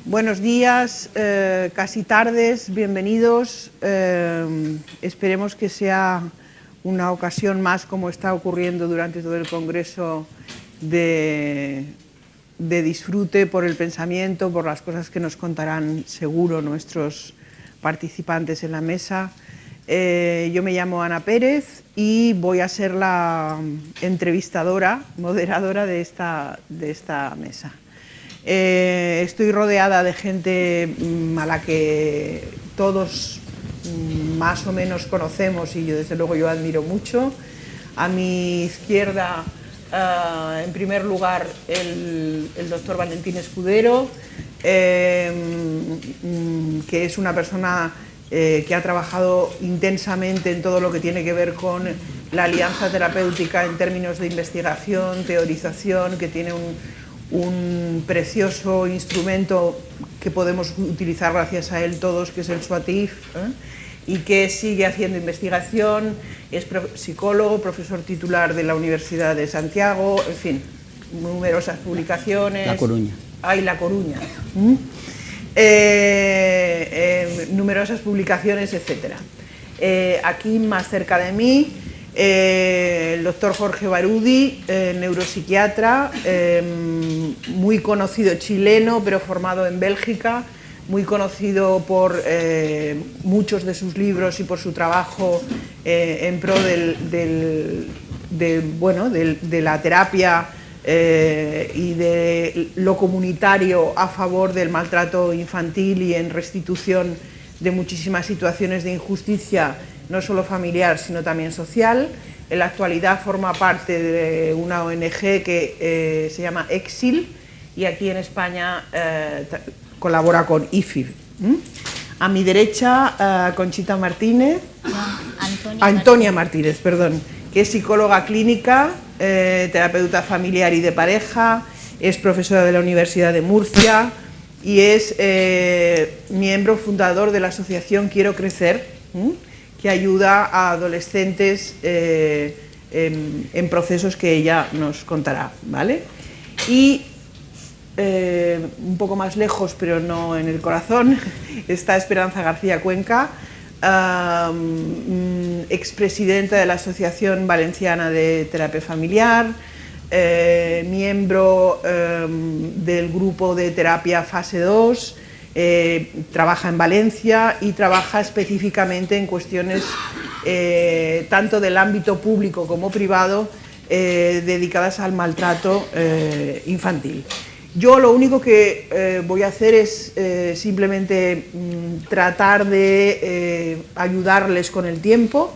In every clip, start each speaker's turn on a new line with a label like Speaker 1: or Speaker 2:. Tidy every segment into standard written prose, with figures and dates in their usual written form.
Speaker 1: Buenos días, casi tardes, bienvenidos. Esperemos que sea una ocasión más, como está ocurriendo durante todo el Congreso, de disfrute por el pensamiento, por las cosas que nos contarán seguro nuestros participantes en la mesa. Yo me llamo Ana Pérez y voy a ser la entrevistadora, moderadora de esta mesa. Estoy rodeada de gente a la que todos más o menos conocemos y yo desde luego yo admiro mucho. A mi izquierda, en primer lugar, el doctor Valentín Escudero, que es una persona que ha trabajado intensamente en todo lo que tiene que ver con la alianza terapéutica en términos de investigación, teorización, que tiene un precioso instrumento que podemos utilizar gracias a él todos, que es el SWATIF, y que sigue haciendo investigación, es psicólogo, profesor titular de la Universidad de Santiago, en fin, numerosas publicaciones.
Speaker 2: La Coruña.
Speaker 1: La Coruña. Numerosas publicaciones, etc. Aquí, más cerca de mí, el doctor Jorge Barudi, neuropsiquiatra, muy conocido, chileno, pero formado en Bélgica, muy conocido por muchos de sus libros y por su trabajo en pro de la terapia y de lo comunitario a favor del maltrato infantil y en restitución de muchísimas situaciones de injusticia, no solo familiar, sino también social. En la actualidad forma parte de una ONG que se llama Exil y aquí en España colabora con IFIB. A mi derecha, Conchita Martínez, Antonia Martínez, perdón, que es psicóloga clínica, terapeuta familiar y de pareja, es profesora de la Universidad de Murcia y es miembro fundador de la asociación Quiero Crecer, que ayuda a adolescentes en procesos que ella nos contará, ¿vale? Y un poco más lejos, pero no en el corazón, está Esperanza García Cuenca, expresidenta de la Asociación Valenciana de Terapia Familiar, miembro del grupo de terapia fase 2, trabaja en Valencia y trabaja específicamente en cuestiones tanto del ámbito público como privado dedicadas al maltrato infantil. Yo lo único que voy a hacer es simplemente tratar de ayudarles con el tiempo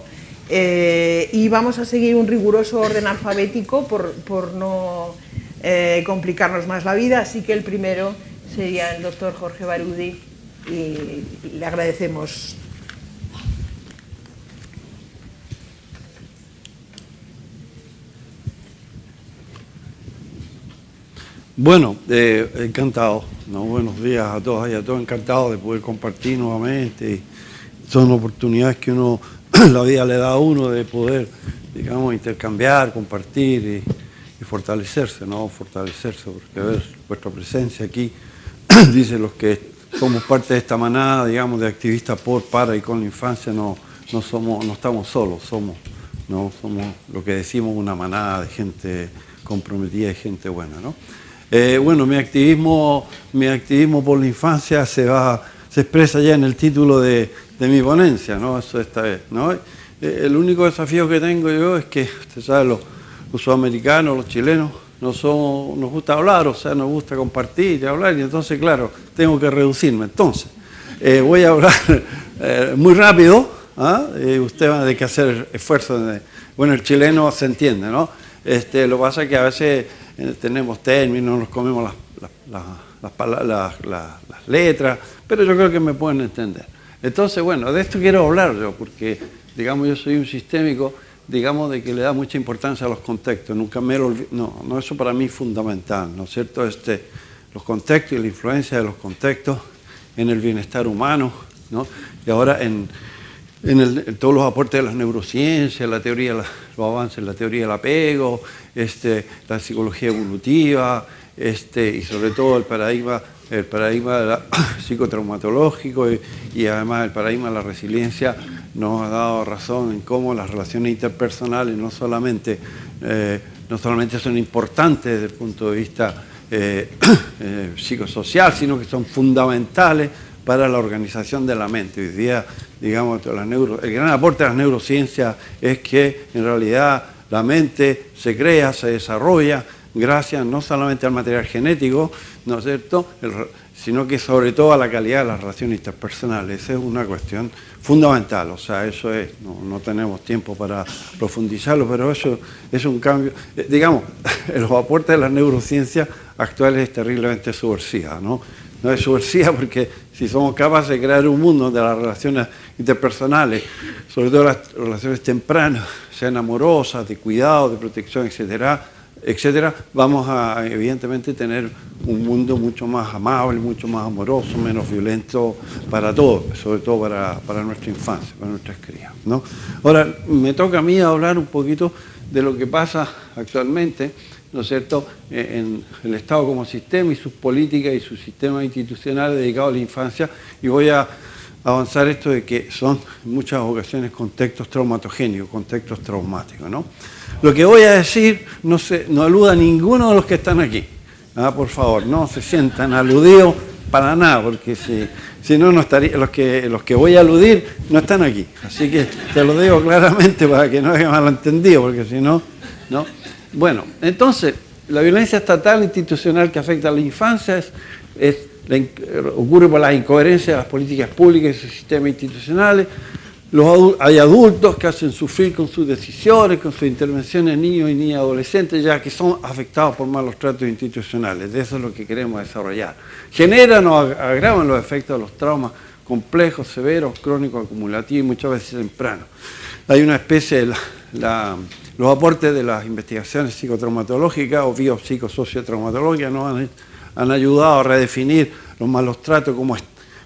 Speaker 1: y vamos a seguir un riguroso orden alfabético por no complicarnos más la vida, así que el primero sería el doctor Jorge Barudi y le agradecemos.
Speaker 3: Bueno, encantado, ¿no? Buenos días a todas y a todos, encantado de poder compartir nuevamente. Son oportunidades que la vida le da a uno de poder, digamos, intercambiar, compartir y fortalecerse, ¿no? Fortalecerse, porque ver vuestra presencia aquí, dicen los que somos parte de esta manada, digamos, de activistas por, para y con la infancia, no estamos solos, somos lo que decimos una manada de gente comprometida y gente buena, ¿no? Bueno, mi activismo por la infancia se expresa ya en el título de mi ponencia, ¿no? Eso esta vez, ¿no? El único desafío que tengo yo es que, usted sabe, los sudamericanos, los chilenos, nos gusta hablar, o sea, nos gusta compartir y hablar, y entonces, claro, tengo que reducirme. Entonces, voy a hablar muy rápido, usted va a tener que hacer esfuerzo. Bueno, el chileno se entiende, ¿no? Lo que pasa es que a veces tenemos términos, nos comemos las letras, pero yo creo que me pueden entender. Entonces, bueno, de esto quiero hablar yo, porque, digamos, yo soy un sistémico, digamos, de que le da mucha importancia a los contextos. Nunca me lo olvido, no, eso para mí es fundamental, ¿no es cierto? Los contextos y la influencia de los contextos en el bienestar humano, ¿no? Y ahora en todos los aportes de las neurociencias, la teoría, los avances en la teoría del apego, la psicología evolutiva, y sobre todo el paradigma psicotraumatológico y además el paradigma de la resiliencia nos ha dado razón en cómo las relaciones interpersonales no solamente son importantes desde el punto de vista psicosocial, sino que son fundamentales para la organización de la mente. Hoy día, digamos, el gran aporte de las neurociencias es que en realidad la mente se crea, se desarrolla gracias no solamente al material genético, ¿no es cierto?, sino que sobre todo a la calidad de las relaciones interpersonales. Esa es una cuestión fundamental, o sea, eso es, no tenemos tiempo para profundizarlo, pero eso es un cambio. Digamos, los aportes de las neurociencias actuales es terriblemente subversiva, ¿no? No es subversiva porque si somos capaces de crear un mundo donde las relaciones interpersonales, sobre todo las relaciones tempranas, sean amorosas, de cuidado, de protección, etcétera, vamos a evidentemente tener un mundo mucho más amable, mucho más amoroso, menos violento para todos, sobre todo para nuestra infancia, para nuestras crías, ¿no? Ahora, me toca a mí hablar un poquito de lo que pasa actualmente, ¿no es cierto?, en el Estado como sistema y sus políticas y sus sistemas institucionales dedicados a la infancia, y voy a avanzar esto de que son en muchas ocasiones contextos traumatogénicos, contextos traumáticos, ¿no? Lo que voy a decir no aluda a ninguno de los que están aquí. Por favor, no se sientan aludidos para nada, porque si no, no estaría, los que voy a aludir no están aquí. Así que te lo digo claramente para que no haya malentendido, porque si no, ¿no? Bueno, entonces, la violencia estatal institucional que afecta a la infancia ocurre por la incoherencia de las políticas públicas y sus sistemas institucionales. Hay adultos que hacen sufrir con sus decisiones, con sus intervenciones niños y niñas adolescentes, ya que son afectados por malos tratos institucionales. De eso es lo que queremos desarrollar. Generan o agravan los efectos de los traumas complejos, severos, crónicos, acumulativos y muchas veces tempranos. Hay una especie de los aportes de las investigaciones psicotraumatológicas o biopsicosociotraumatológicas nos han ayudado a redefinir los malos tratos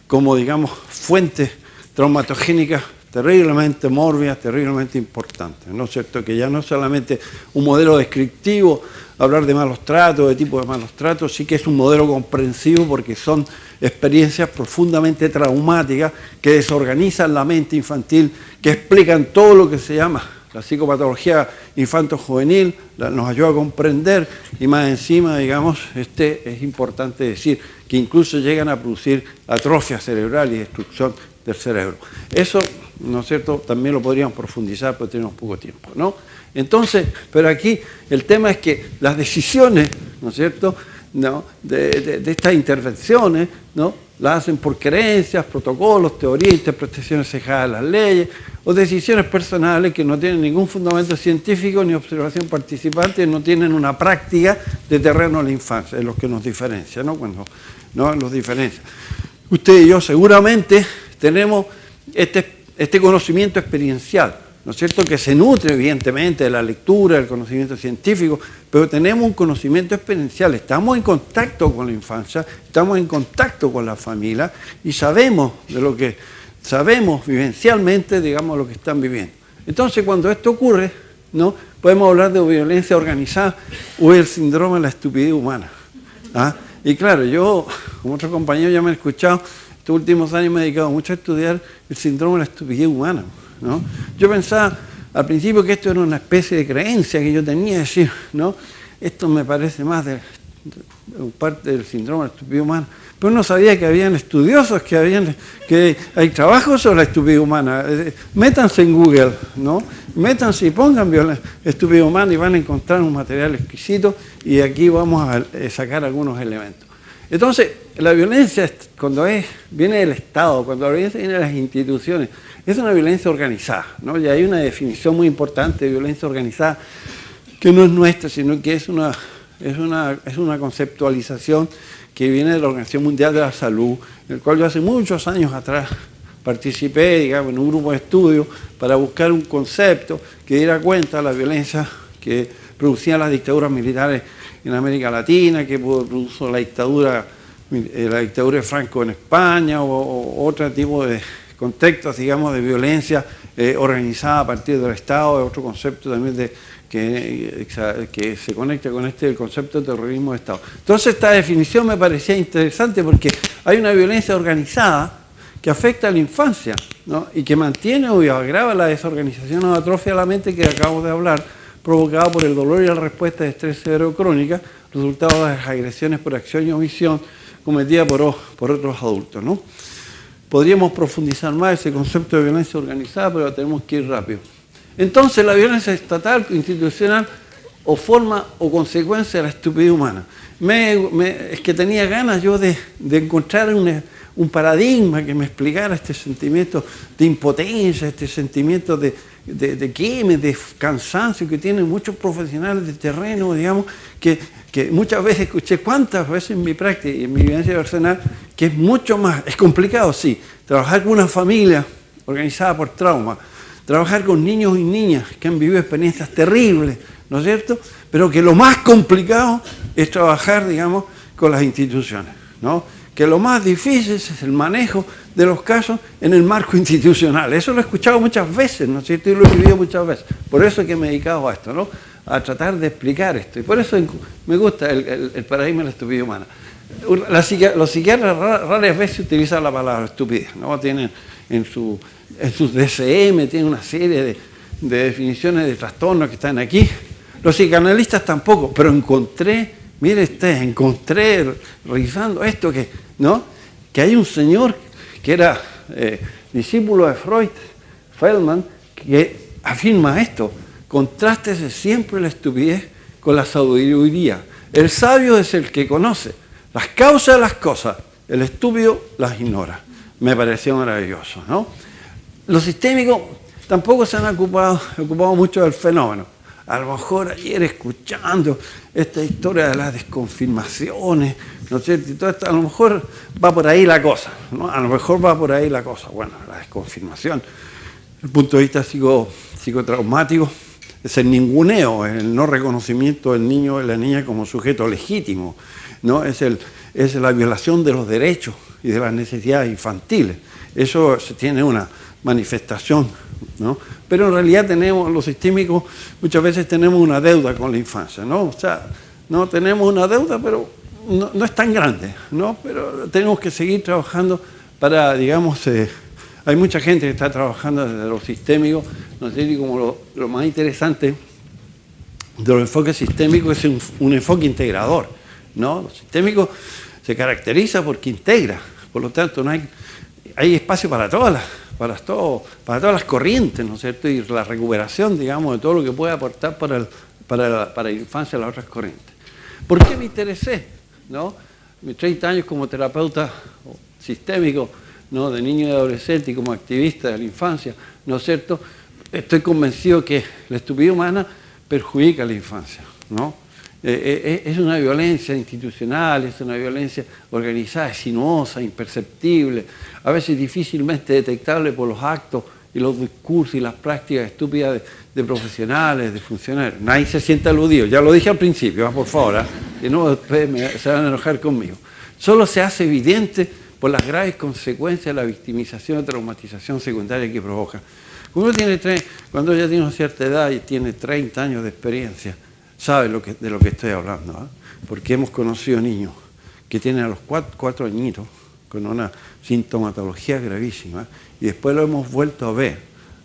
Speaker 3: como digamos, fuentes traumatogénicas terriblemente mórbidas, terriblemente importantes, ¿no es cierto? Que ya no es solamente un modelo descriptivo, hablar de malos tratos, de tipo de malos tratos, sí que es un modelo comprensivo porque son experiencias profundamente traumáticas que desorganizan la mente infantil, que explican todo lo que se llama la psicopatología infanto-juvenil, nos ayuda a comprender y más encima, digamos, es importante decir que incluso llegan a producir atrofia cerebral y destrucción del cerebro. Eso, ¿no es cierto?, también lo podríamos profundizar, pero tenemos poco tiempo, ¿no? Entonces, pero aquí el tema es que las decisiones, ¿no es cierto?, ¿no?, de estas intervenciones, ¿no?, las hacen por creencias, protocolos, teorías, interpretaciones cejadas de las leyes, o decisiones personales que no tienen ningún fundamento científico ni observación participante, no tienen una práctica de terreno a la infancia, es lo que nos diferencia, ¿no?, cuando no nos diferencia. Usted y yo seguramente tenemos este conocimiento experiencial, ¿no es cierto?, que se nutre evidentemente de la lectura, del conocimiento científico, pero tenemos un conocimiento experiencial, estamos en contacto con la infancia, estamos en contacto con la familia y sabemos vivencialmente, digamos, lo que están viviendo. Entonces, cuando esto ocurre, ¿no?, podemos hablar de violencia organizada o el síndrome de la estupidez humana. Y claro, yo, como otros compañeros ya me han escuchado, estos últimos años me he dedicado mucho a estudiar el síndrome de la estupidez humana, ¿no? Yo pensaba al principio que esto era una especie de creencia que yo tenía, decir, ¿no?, esto me parece más de parte del síndrome de la estupidez humana, pero no sabía que habían estudiosos, que hay trabajos sobre la estupidez humana. Métanse en Google, ¿no?, métanse y pongan estupidez humana y van a encontrar un material exquisito, y aquí vamos a sacar algunos elementos. Entonces, la violencia, cuando viene del Estado, cuando la violencia viene de las instituciones, es una violencia organizada, ¿no? Y hay una definición muy importante de violencia organizada que no es nuestra, sino que es una conceptualización que viene de la Organización Mundial de la Salud, en el cual yo hace muchos años atrás participé, digamos, en un grupo de estudio para buscar un concepto que diera cuenta de la violencia que producían las dictaduras militares en América Latina, que produjo la dictadura de Franco en España, o otro tipo de contextos, digamos, de violencia organizada a partir del Estado, otro concepto también que se conecta con el concepto de terrorismo de Estado. Entonces esta definición me parecía interesante porque hay una violencia organizada que afecta a la infancia, ¿no? Y que mantiene o agrava la desorganización o atrofia de la mente que acabamos de hablar, provocada por el dolor y la respuesta de estrés severo crónica, resultado de las agresiones por acción y omisión cometidas por otros adultos, ¿no? Podríamos profundizar más ese concepto de violencia organizada, pero tenemos que ir rápido. Entonces, la violencia estatal, institucional, o forma o consecuencia de la estupidez humana. Es que tenía ganas yo de encontrar un paradigma que me explicara este sentimiento de impotencia, este sentimiento de quemes, de cansancio que tienen muchos profesionales de terreno, digamos, que muchas veces escuché, cuántas veces en mi práctica y en mi vivencia personal, que es mucho más, es complicado, sí, trabajar con una familia organizada por trauma, trabajar con niños y niñas que han vivido experiencias terribles, ¿no es cierto? Pero que lo más complicado es trabajar, digamos, con las instituciones, ¿no? Que lo más difícil es el manejo de los casos en el marco institucional. Eso lo he escuchado muchas veces, ¿no es cierto? Y lo he vivido muchas veces. Por eso es que me he dedicado a esto, ¿no? A tratar de explicar esto. Y por eso me gusta el paradigma de la estupidez humana. Los psiquiatras raras veces utilizan la palabra estupidez, ¿no? Tienen en sus DSM, tienen una serie de definiciones de trastornos que están aquí. Los psicoanalistas tampoco, pero encontré revisando esto, ¿no? Que hay un señor que era discípulo de Freud, Feldman, que afirma esto: contrástese siempre la estupidez con la sabiduría. El sabio es el que conoce las causas de las cosas, el estúpido las ignora. Me pareció maravilloso, ¿no? Los sistémicos tampoco se han ocupado mucho del fenómeno. A lo mejor ayer escuchando esta historia de las desconfirmaciones, ¿no es cierto? Y todo esto, a lo mejor va por ahí la cosa, ¿no? A lo mejor va por ahí la cosa. Bueno, la desconfirmación, desde el punto de vista psicotraumático, es el ninguneo, el no reconocimiento del niño o de la niña como sujeto legítimo, ¿no? Es la violación de los derechos y de las necesidades infantiles. Eso tiene una manifestación, ¿no? Pero en realidad los sistémicos muchas veces tenemos una deuda con la infancia, ¿no? O sea, no tenemos una deuda, pero no es tan grande, ¿no? Pero tenemos que seguir trabajando para, digamos, hay mucha gente que está trabajando desde lo sistémico, no sé, y como lo más interesante de los enfoques sistémicos es un enfoque integrador, ¿no? Lo sistémico se caracteriza porque integra, por lo tanto no hay espacio para todas las corrientes, ¿no es cierto? Y la recuperación, digamos, de todo lo que puede aportar para la infancia las otras corrientes. ¿Por qué me interesé? ¿No? Mis 30 años como terapeuta sistémico, ¿no? De niño y adolescente y como activista de la infancia, ¿no es cierto? Estoy convencido que la estupidez humana perjudica a la infancia, ¿no? Es una violencia institucional, es una violencia organizada, es sinuosa, imperceptible, a veces difícilmente detectable por los actos y los discursos y las prácticas estúpidas de profesionales, de funcionarios. Nadie se siente aludido, ya lo dije al principio, por favor, que no después se van a enojar conmigo. Solo se hace evidente por las graves consecuencias de la victimización y traumatización secundaria que provoca. Cuando ya tiene una cierta edad y tiene 30 años de experiencia, sabe de lo que estoy hablando, ¿eh? Porque hemos conocido niños que tienen a los 4 añitos con una sintomatología gravísima y después lo hemos vuelto a ver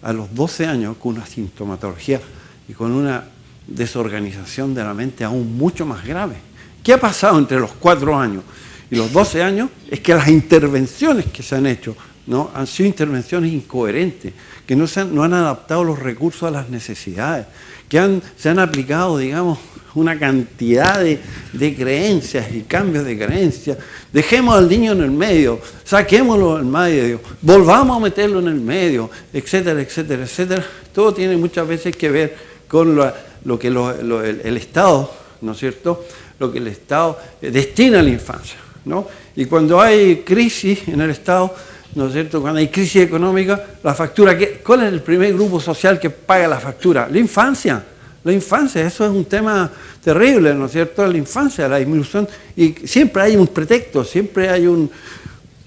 Speaker 3: a los 12 años con una sintomatología y con una desorganización de la mente aún mucho más grave. ¿Qué ha pasado entre los 4 años y los 12 años? Es que las intervenciones que se han hecho, ¿no? Han sido intervenciones incoherentes, que no han adaptado los recursos a las necesidades, que se han aplicado, digamos, una cantidad de creencias y cambios de creencias. Dejemos al niño en el medio, saquémoslo del medio, volvamos a meterlo en el medio, etcétera, etcétera, etcétera. Todo tiene muchas veces que ver con lo que el Estado, ¿no es cierto?, lo que el Estado destina a la infancia, ¿no? Y cuando hay crisis en el Estado, ¿no es cierto?, cuando hay crisis económica, la factura, ¿cuál es el primer grupo social que paga la factura? La infancia. La infancia, eso es un tema terrible, ¿no es cierto? La infancia, la disminución, y siempre hay un pretexto, siempre hay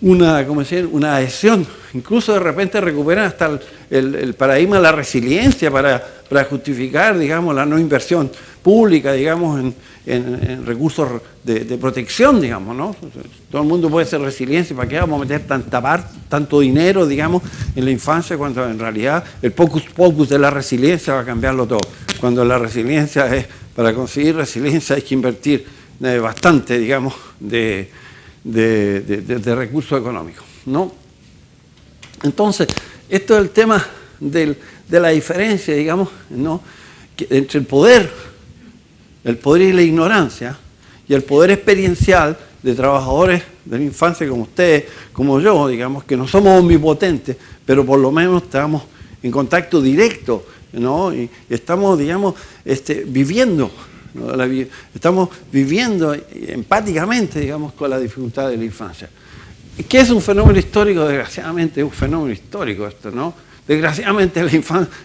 Speaker 3: ¿cómo decir?, una adhesión. Incluso de repente recuperan hasta el paradigma de la resiliencia para justificar, digamos, la no inversión pública, digamos, en recursos de protección, digamos, ¿no? Todo el mundo puede ser resiliente, ¿para qué vamos a meter tanto dinero, digamos, en la infancia, cuando en realidad el pocus pocus de la resiliencia va a cambiarlo todo? Cuando la resiliencia es, para conseguir resiliencia hay que invertir bastante, digamos, de recursos económicos, ¿no? Entonces, esto es el tema de la diferencia, digamos, ¿no?, entre el poder y la ignorancia, y el poder experiencial de trabajadores de la infancia como ustedes, como yo, digamos, que no somos omnipotentes, pero por lo menos estamos en contacto directo, ¿no? Y estamos, digamos, viviendo, ¿no?, estamos viviendo empáticamente, digamos, con la dificultad de la infancia. ¿Qué es un fenómeno histórico? Desgraciadamente es un fenómeno histórico esto, ¿no? Desgraciadamente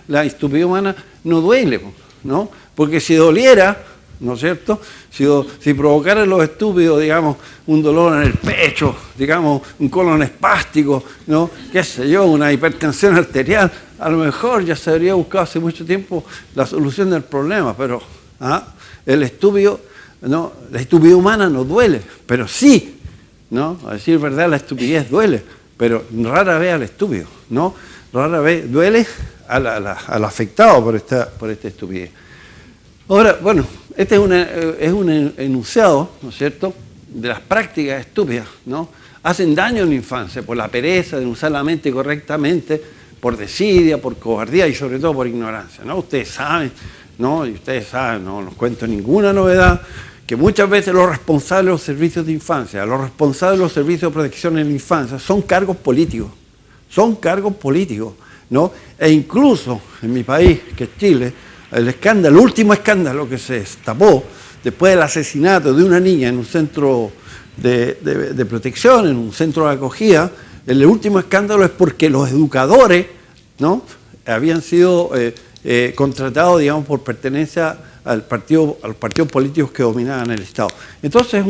Speaker 3: la estupidez humana no duele, ¿no? Porque si doliera, ¿no es cierto?, si provocara en los estúpidos, digamos, un dolor en el pecho, digamos, un colon espástico, ¿no?, qué sé yo, una hipertensión arterial, a lo mejor ya se habría buscado hace mucho tiempo la solución del problema, pero el estúpido, ¿no?, la estupidez humana no duele, pero sí, ¿no?, a decir verdad, la estupidez duele, pero rara vez al estúpido, ¿no? Rara vez duele al afectado por esta estupidez. Ahora, bueno, este es un enunciado, ¿no es cierto?, de las prácticas estúpidas, ¿no? Hacen daño en la infancia por la pereza de usar la mente correctamente, por desidia, por cobardía y sobre todo por ignorancia, ¿no? Ustedes saben, ¿no?, y ustedes saben, no les cuento ninguna novedad, que muchas veces los responsables de los servicios de infancia, los responsables de los servicios de protección en la infancia, son cargos políticos, ¿no? E incluso en mi país, que es Chile, el último escándalo que se destapó después del asesinato de una niña en un centro de protección, en un centro de acogida, el último escándalo es porque los educadores, ¿no?, habían sido contratados, digamos, por pertenencia a los partidos políticos que dominaban el Estado. Entonces,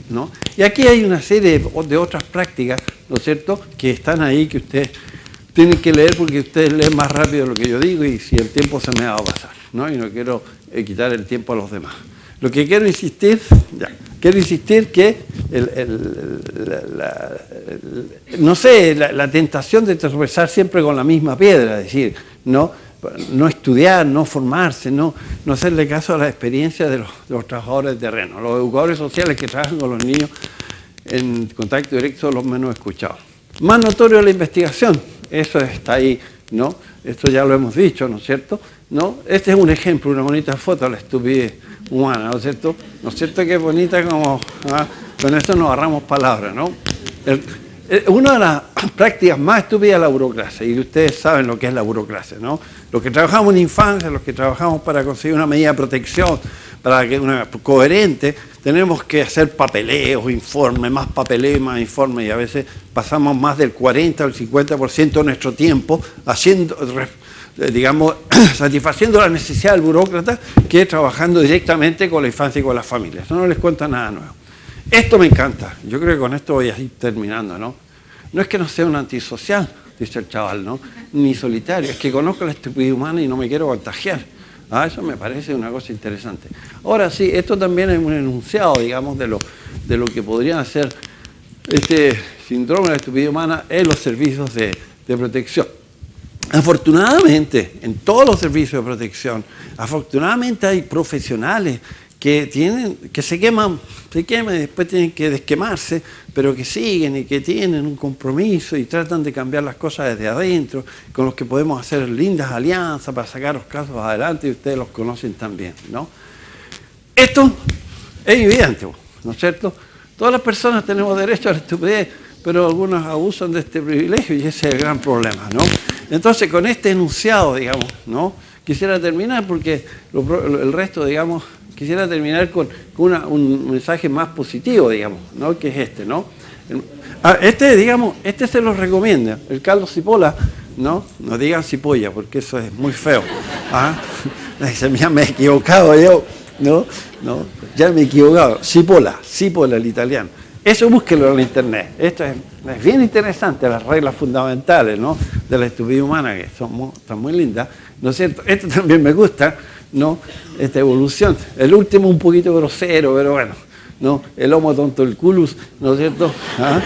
Speaker 3: ¿no? Y aquí hay una serie de otras prácticas, ¿no es cierto?, que están ahí, que ustedes tienen que leer porque ustedes leen más rápido lo que yo digo y si el tiempo se me va a pasar, ¿no? Y no quiero quitar el tiempo a los demás. Lo que quiero insistir que no sé, la tentación de tropezar siempre con la misma piedra, es decir, no estudiar, no formarse, no hacerle caso a la experiencia de los trabajadores de terreno. Los educadores sociales que trabajan con los niños en contacto directo son los menos escuchados. Más notorio la investigación, eso está ahí, ¿no? Esto ya lo hemos dicho, ¿no es cierto?, ¿no? Este es un ejemplo, una bonita foto de la estupidez humana, ¿no es cierto? ¿No es cierto que es bonita como... con esto nos agarramos palabras, ¿no? Una de las prácticas más estúpidas es la burocracia, y ustedes saben lo que es la burocracia, ¿no? Los que trabajamos en infancia, los que trabajamos para conseguir una medida de protección, para que una coherente, tenemos que hacer papeleos, informes, más papeleo, más informes, y a veces pasamos más del 40 o el 50% de nuestro tiempo digamos, satisfaciendo la necesidad del burócrata que trabajando directamente con la infancia y con las familias. Eso no les cuenta nada nuevo. Esto me encanta. Yo creo que con esto voy a ir terminando, ¿no? No es que no sea un antisocial, dice el chaval, ¿no?, ni solitario, es que conozco la estupidez humana y no me quiero contagiar. Eso me parece una cosa interesante. Ahora sí, esto también es un enunciado, digamos, de lo que podrían ser este síndrome de la estupidez humana en los servicios de protección. Afortunadamente, en todos los servicios de protección, afortunadamente hay profesionales que se queman y después tienen que desquemarse, pero que siguen y que tienen un compromiso y tratan de cambiar las cosas desde adentro, con los que podemos hacer lindas alianzas para sacar los casos adelante y ustedes los conocen también, ¿no? Esto es evidente, ¿no es cierto? Todas las personas tenemos derecho a la estupidez, pero algunos abusan de este privilegio y ese es el gran problema, ¿no? Entonces, con este enunciado, digamos, ¿no?, quisiera terminar porque el resto, digamos, quisiera terminar con un mensaje más positivo, digamos, ¿no?, que es este, ¿no? Digamos, se los recomienda. El Carlos Cipolla, ¿no? No digan cipolla, porque eso es muy feo. Ya me he equivocado yo, ¿no? Ya me he equivocado. Cipolla, el italiano. Eso búsquelo en la internet. Esto es bien interesante, las reglas fundamentales, ¿no?, de la estupidez humana, que están muy lindas, ¿no es cierto? Esto también me gusta, ¿no?, esta evolución. El último un poquito grosero, pero bueno, ¿no?, el homo tontoculus, ¿no es cierto? ¿Ah?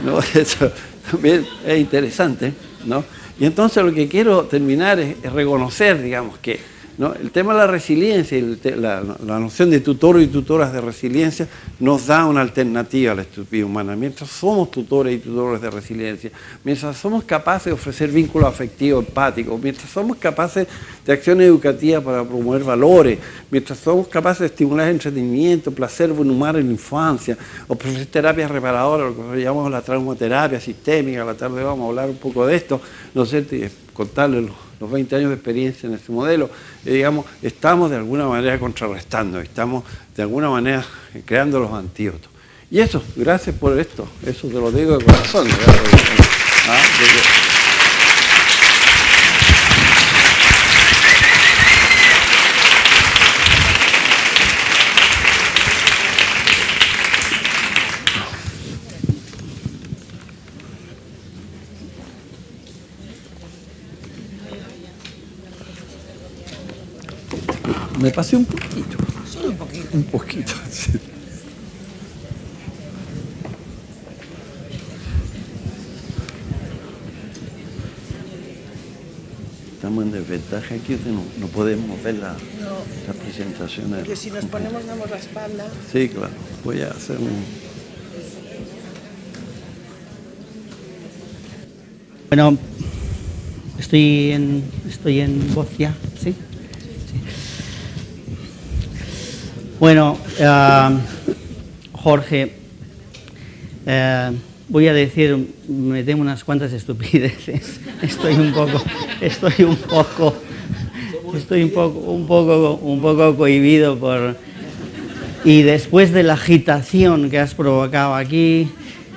Speaker 3: ¿No? Eso también es interesante, ¿no? Y entonces lo que quiero terminar es reconocer, digamos, que, ¿no?, el tema de la resiliencia y la noción de tutor y tutoras de resiliencia nos da una alternativa a la estupidez humana. Mientras somos tutores y tutores de resiliencia, mientras somos capaces de ofrecer vínculos afectivos, empáticos, mientras somos capaces de acciones educativas para promover valores, mientras somos capaces de estimular entretenimiento, placer, buen humor en la infancia, ofrecer terapias reparadoras, lo que llamamos la traumaterapia sistémica. A la tarde vamos a hablar un poco de esto, ¿no es cierto?, y contarles los 20 años de experiencia en este modelo, digamos, estamos de alguna manera contrarrestando, estamos de alguna manera creando los antídotos. Y eso, gracias por esto, eso te lo digo de corazón. Me pasé un poquito.
Speaker 1: Solo un poquito.
Speaker 3: Un poquito, sí. Estamos en desventaja aquí, no podemos ver las presentaciones.
Speaker 1: Porque si nos ponemos, damos la espalda.
Speaker 3: Sí, claro. Voy a hacer un...
Speaker 2: Bueno, estoy en voz ya, ¿sí? Bueno, Jorge, voy a decir, me temo unas cuantas estupideces. Estoy un poco cohibido y después de la agitación que has provocado aquí,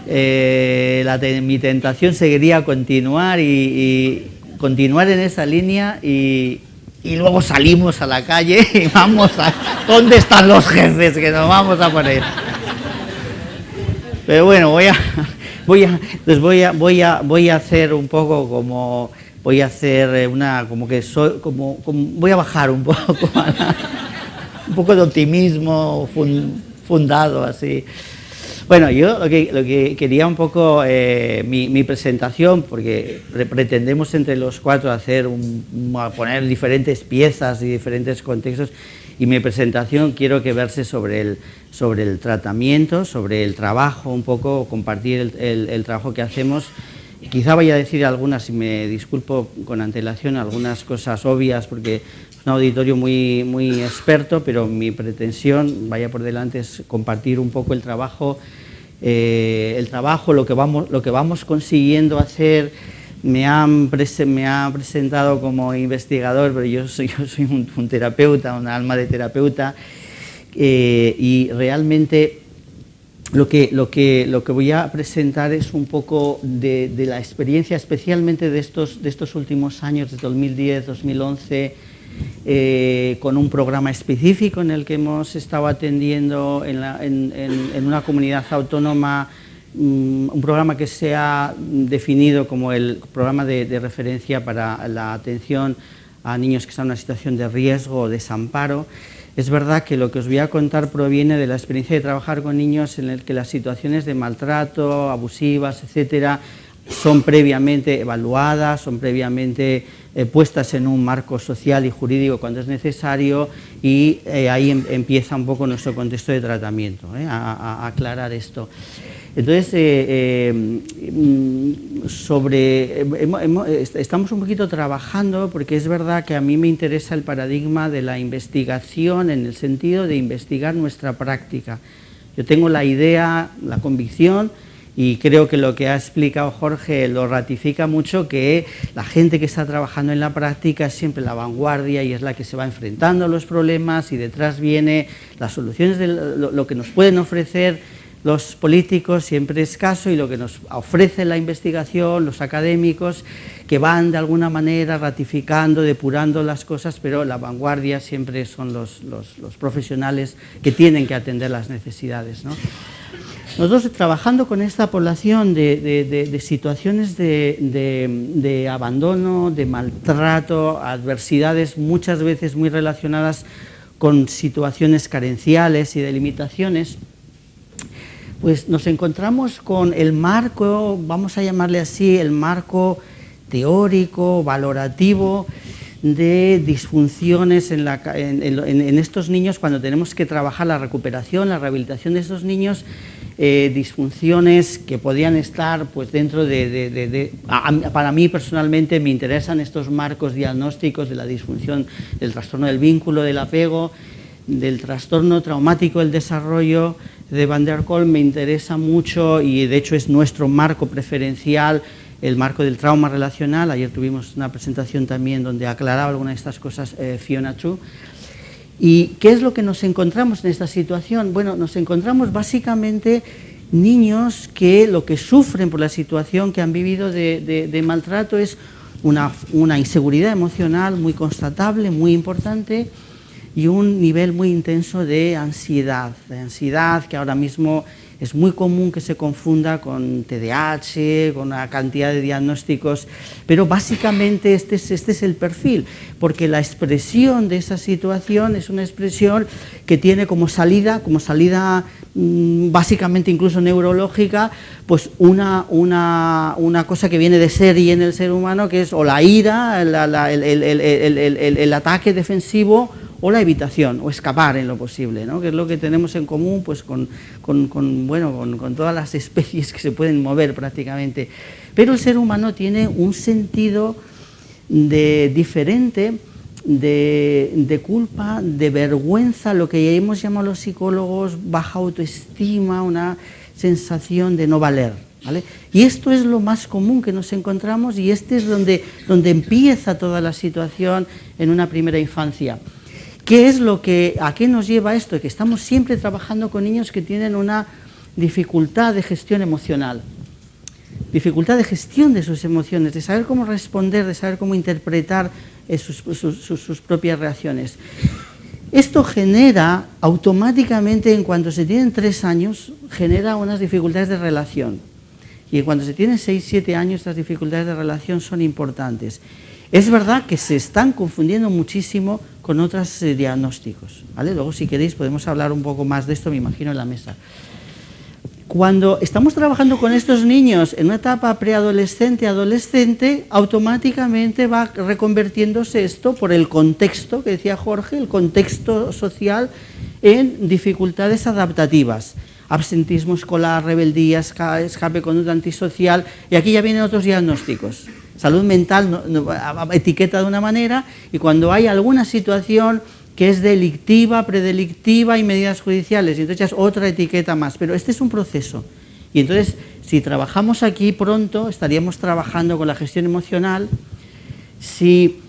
Speaker 2: mi tentación sería continuar y continuar en esa línea y luego salimos a la calle y vamos a... ¿Dónde están los jefes que nos vamos a poner? Pero bueno, voy a hacer un poco como... Voy a hacer una... como que soy... voy a bajar un poco... un poco de optimismo fundado, así. Bueno, yo lo que quería un poco, mi presentación, porque pretendemos entre los cuatro poner diferentes piezas y diferentes contextos, y mi presentación quiero que verse sobre el tratamiento, sobre el trabajo, un poco compartir el trabajo que hacemos. Quizá vaya a decir algunas, y me disculpo con antelación, algunas cosas obvias, porque es un auditorio muy experto, pero mi pretensión, vaya por delante, es compartir un poco el trabajo, lo que vamos consiguiendo hacer. Me ha presentado como investigador, pero yo soy un terapeuta, un alma de terapeuta, y realmente lo que voy a presentar es un poco de la experiencia, especialmente de estos últimos años, de 2010, 2011, con un programa específico en el que hemos estado atendiendo en una comunidad autónoma, un programa que se ha definido como el programa de referencia para la atención a niños que están en una situación de riesgo o desamparo. Es verdad que lo que os voy a contar proviene de la experiencia de trabajar con niños en el que las situaciones de maltrato, abusivas, etcétera, son previamente evaluadas, son previamente puestas en un marco social y jurídico cuando es necesario, y ahí empieza un poco nuestro contexto de tratamiento, a aclarar esto. Entonces, estamos un poquito trabajando, porque es verdad que a mí me interesa el paradigma de la investigación en el sentido de investigar nuestra práctica. Yo tengo la idea, la convicción, y creo que lo que ha explicado Jorge lo ratifica mucho, que la gente que está trabajando en la práctica es siempre la vanguardia y es la que se va enfrentando a los problemas, y detrás viene las soluciones de lo que nos pueden ofrecer los políticos siempre es escaso, y lo que nos ofrece la investigación, los académicos, que van de alguna manera ratificando, depurando las cosas, pero la vanguardia siempre son los profesionales que tienen que atender las necesidades, ¿no? Nosotros trabajando con esta población de situaciones de abandono, de maltrato, adversidades muchas veces muy relacionadas con situaciones carenciales y de limitaciones, pues nos encontramos con el marco, vamos a llamarle así, el marco teórico, valorativo, de disfunciones en estos niños cuando tenemos que trabajar la recuperación, la rehabilitación de estos niños, disfunciones que podían estar pues dentro para mí personalmente me interesan estos marcos diagnósticos de la disfunción del trastorno del vínculo, del apego, del trastorno traumático del desarrollo de Van der Kolk. Me interesa mucho y de hecho es nuestro marco preferencial, el marco del trauma relacional. Ayer tuvimos una presentación también donde aclaraba algunas de estas cosas Fiona Chu. ¿Y qué es lo que nos encontramos en esta situación? Bueno, nos encontramos básicamente niños que lo que sufren por la situación que han vivido de maltrato es una inseguridad emocional muy constatable, muy importante, y un nivel muy intenso de ansiedad que ahora mismo es muy común que se confunda con TDAH, con una cantidad de diagnósticos, pero básicamente este es el perfil, porque la expresión de esa situación es una expresión que tiene como salida básicamente incluso neurológica, pues una cosa que viene de serie en el ser humano, que es o la ira, el ataque defensivo, o la evitación, o escapar en lo posible, ¿no? Que es lo que tenemos en común pues con todas las especies que se pueden mover prácticamente. Pero el ser humano tiene un sentido diferente de culpa, de vergüenza, lo que hemos llamado los psicólogos baja autoestima, una sensación de no valer, ¿vale? Y esto es lo más común que nos encontramos, y este es donde empieza toda la situación en una primera infancia. ¿A qué nos lleva esto? Que estamos siempre trabajando con niños que tienen una dificultad de gestión emocional, dificultad de gestión de sus emociones, de saber cómo responder, de saber cómo interpretar sus propias reacciones. Esto genera automáticamente, en cuanto se tienen 3 años, genera unas dificultades de relación. Y cuando se tienen 6, 7 años, estas dificultades de relación son importantes. Es verdad que se están confundiendo muchísimo con otros diagnósticos, ¿vale? Luego, si queréis, podemos hablar un poco más de esto, me imagino, en la mesa. Cuando estamos trabajando con estos niños en una etapa preadolescente, adolescente, automáticamente va reconvirtiéndose esto por el contexto, que decía Jorge, el contexto social, en dificultades adaptativas. Absentismo escolar, rebeldía, escape, conducta antisocial, y aquí ya vienen otros diagnósticos. Salud mental etiqueta de una manera, y cuando hay alguna situación que es delictiva, predelictiva y medidas judiciales, y entonces ya es otra etiqueta más, pero este es un proceso. Y entonces, si trabajamos aquí pronto, estaríamos trabajando con la gestión emocional. Si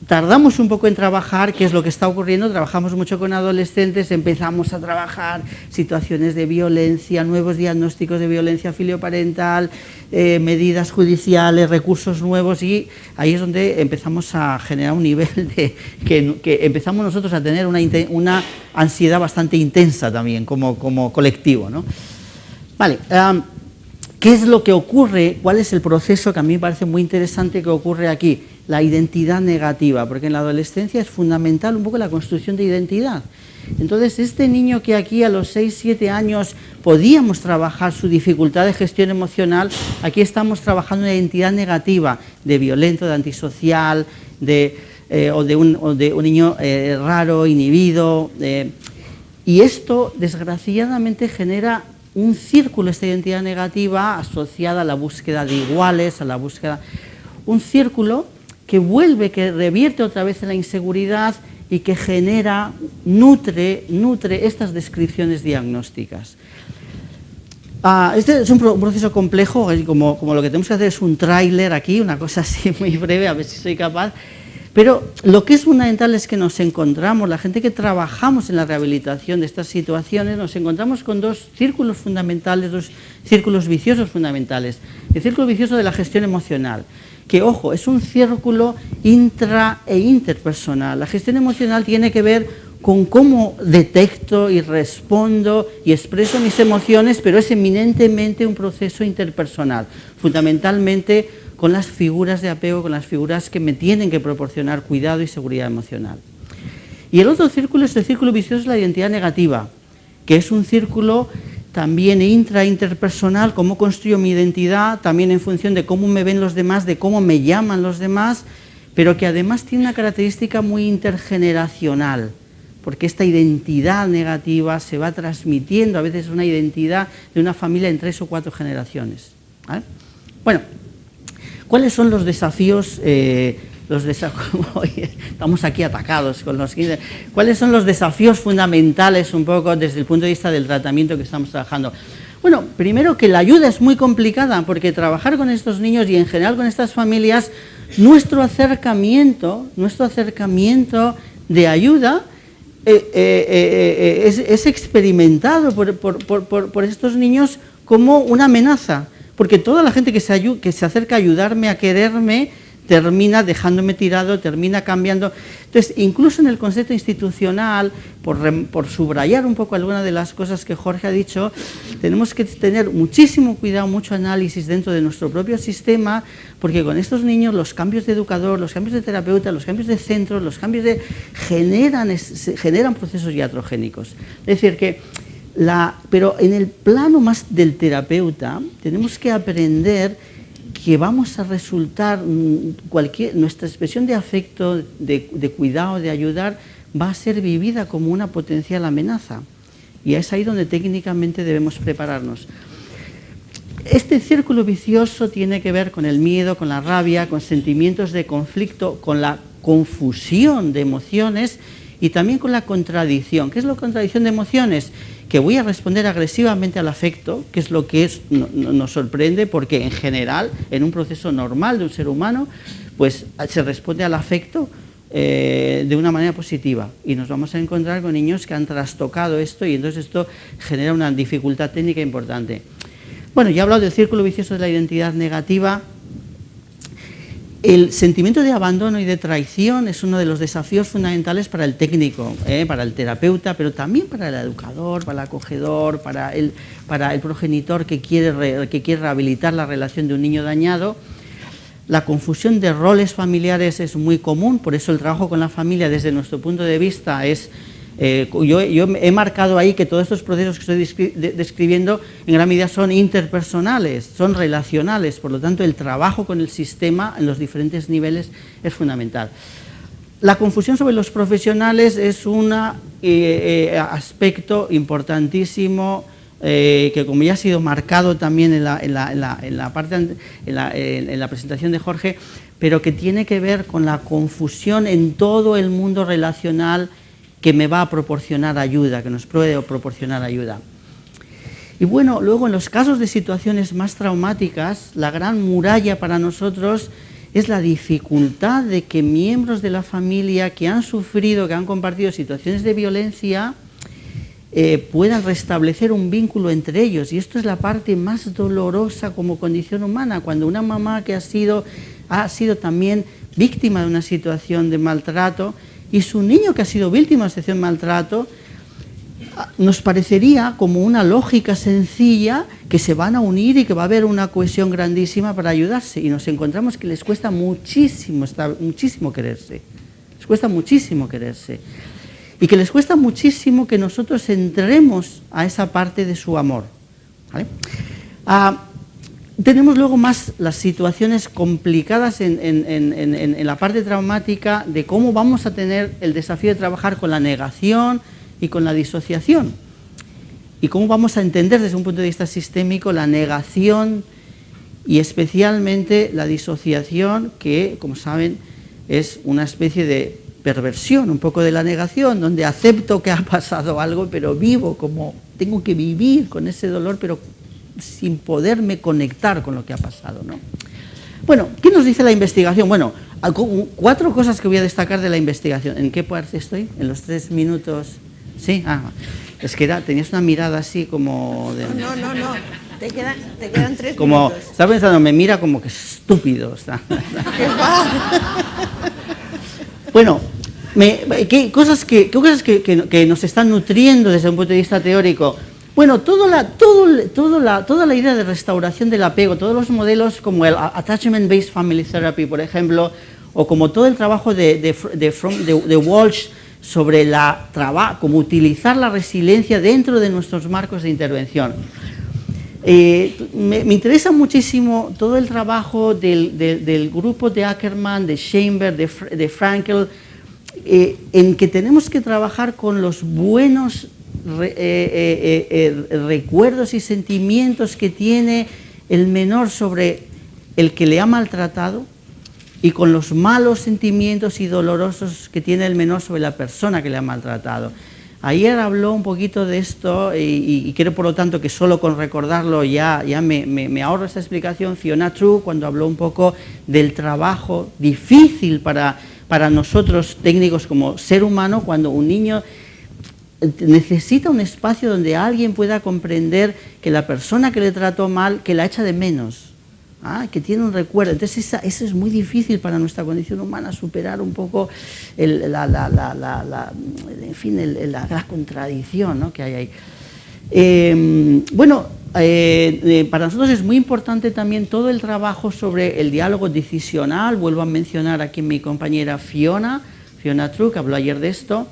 Speaker 2: tardamos un poco en trabajar, ¿qué es lo que está ocurriendo? Trabajamos mucho con adolescentes, empezamos a trabajar situaciones de violencia, nuevos diagnósticos de violencia filioparental, medidas judiciales, recursos nuevos, y ahí es donde empezamos a generar un nivel que empezamos nosotros a tener una ansiedad bastante intensa también como colectivo, ¿no? Vale. ¿Qué es lo que ocurre? ¿Cuál es el proceso que a mí me parece muy interesante que ocurre aquí? La identidad negativa, porque en la adolescencia es fundamental un poco la construcción de identidad. Entonces, este niño que aquí a los 6, 7 años podíamos trabajar su dificultad de gestión emocional, aquí estamos trabajando una identidad negativa, de violento, de antisocial, o de un niño raro, inhibido. Y esto, desgraciadamente, genera un círculo, esta identidad negativa, asociada a la búsqueda de iguales, a la búsqueda... Un círculo que revierte otra vez en la inseguridad y que nutre estas descripciones diagnósticas. Este es un proceso complejo, como lo que tenemos que hacer es un tráiler aquí, una cosa así muy breve, a ver si soy capaz. Pero lo que es fundamental es que nos encontramos, la gente que trabajamos en la rehabilitación de estas situaciones, nos encontramos con 2 círculos fundamentales, 2 círculos viciosos fundamentales. El círculo vicioso de la gestión emocional, que, ojo, es un círculo intra e interpersonal. La gestión emocional tiene que ver con cómo detecto y respondo y expreso mis emociones, pero es eminentemente un proceso interpersonal, fundamentalmente con las figuras de apego, con las figuras que me tienen que proporcionar cuidado y seguridad emocional. Y el otro círculo es el círculo vicioso de la identidad negativa, que es un círculo también interpersonal, cómo construyo mi identidad, también en función de cómo me ven los demás, de cómo me llaman los demás, pero que además tiene una característica muy intergeneracional, porque esta identidad negativa se va transmitiendo, a veces una identidad de una familia en 3 o 4 generaciones. ¿Vale? Bueno, ¿cuáles son los desafíos? Estamos aquí atacados con los 15. ¿Cuáles son los desafíos fundamentales un poco desde el punto de vista del tratamiento que estamos trabajando? Bueno, primero que la ayuda es muy complicada, porque trabajar con estos niños y en general con estas familias, nuestro acercamiento de ayuda es experimentado por estos niños como una amenaza, porque toda la gente que se acerca a ayudarme, a quererme, termina dejándome tirado, termina cambiando. Entonces, incluso en el concepto institucional, por subrayar un poco algunas de las cosas que Jorge ha dicho, tenemos que tener muchísimo cuidado, mucho análisis dentro de nuestro propio sistema, porque con estos niños los cambios de educador, los cambios de terapeuta, los cambios de centro, los cambios generan procesos iatrogénicos. Es decir, que pero en el plano más del terapeuta, tenemos que aprender que vamos a resultar, nuestra expresión de afecto, de cuidado, de ayudar, va a ser vivida como una potencial amenaza. Y es ahí donde técnicamente debemos prepararnos. Este círculo vicioso tiene que ver con el miedo, con la rabia, con sentimientos de conflicto, con la confusión de emociones y también con la contradicción. ¿Qué es la contradicción de emociones? Que voy a responder agresivamente al afecto, que es lo que nos sorprende, porque en general, en un proceso normal de un ser humano, pues se responde al afecto de una manera positiva. Y nos vamos a encontrar con niños que han trastocado esto y entonces esto genera una dificultad técnica importante. Bueno, ya he hablado del círculo vicioso de la identidad negativa. El sentimiento de abandono y de traición es uno de los desafíos fundamentales para el técnico, para el terapeuta, pero también para el educador, para el acogedor, para el progenitor que quiere rehabilitar la relación de un niño dañado. La confusión de roles familiares es muy común, por eso el trabajo con la familia desde nuestro punto de vista es... yo he marcado ahí que todos estos procesos que estoy describiendo en gran medida son interpersonales, son relacionales, por lo tanto el trabajo con el sistema en los diferentes niveles es fundamental. La confusión sobre los profesionales es un aspecto importantísimo que, como ya ha sido marcado también en la presentación de Jorge, pero que tiene que ver con la confusión en todo el mundo relacional que me va a proporcionar ayuda, que nos puede proporcionar ayuda. Y bueno, luego en los casos de situaciones más traumáticas, la gran muralla para nosotros es la dificultad de que miembros de la familia que han sufrido, que han compartido situaciones de violencia, puedan restablecer un vínculo entre ellos. Y esto es la parte más dolorosa como condición humana, cuando una mamá que ha sido también víctima de una situación de maltrato, y su niño que ha sido víctima de situación de maltrato, nos parecería como una lógica sencilla que se van a unir y que va a haber una cohesión grandísima para ayudarse. Y nos encontramos que les cuesta muchísimo quererse. Les cuesta muchísimo quererse. Y que les cuesta muchísimo que nosotros entremos a esa parte de su amor. ¿Vale? Tenemos luego más las situaciones complicadas en la parte traumática de cómo vamos a tener el desafío de trabajar con la negación y con la disociación. Y cómo vamos a entender desde un punto de vista sistémico la negación y especialmente la disociación, que, como saben, es una especie de perversión, un poco de la negación, donde acepto que ha pasado algo, pero vivo como tengo que vivir con ese dolor, pero sin poderme conectar con lo que ha pasado, ¿no? Bueno, ¿qué nos dice la investigación? Bueno, 4 cosas que voy a destacar de la investigación. ¿En qué parte estoy? ¿En los 3 minutos? ¿Sí? Es que tenías una mirada así como...
Speaker 1: No. Te quedan 3
Speaker 2: como,
Speaker 1: minutos.
Speaker 2: Estaba pensando, me mira como que estúpido.
Speaker 1: ¿Qué va?
Speaker 2: Bueno, ¿Qué cosas que nos están nutriendo desde un punto de vista teórico? Bueno, toda la idea de restauración del apego, todos los modelos como el Attachment Based Family Therapy, por ejemplo, o como todo el trabajo de Walsh sobre cómo utilizar la resiliencia dentro de nuestros marcos de intervención. Me interesa muchísimo todo el trabajo del grupo de Ackerman, de Chamber, de Frankl, en que tenemos que trabajar con los buenos recuerdos y sentimientos que tiene el menor sobre el que le ha maltratado y con los malos sentimientos y dolorosos que tiene el menor sobre la persona que le ha maltratado. Ayer habló un poquito de esto y creo por lo tanto que solo con recordarlo ya me ahorro esa explicación. Fiona True, cuando habló un poco del trabajo difícil para nosotros técnicos como ser humano, cuando un niño necesita un espacio donde alguien pueda comprender que la persona que le trató mal, que la echa de menos, que tiene un recuerdo. Entonces eso es muy difícil para nuestra condición humana, superar un poco la contradicción, ¿no?, que hay ahí. Para nosotros es muy importante también todo el trabajo sobre el diálogo decisional. Vuelvo a mencionar aquí mi compañera Fiona True, que habló ayer de esto.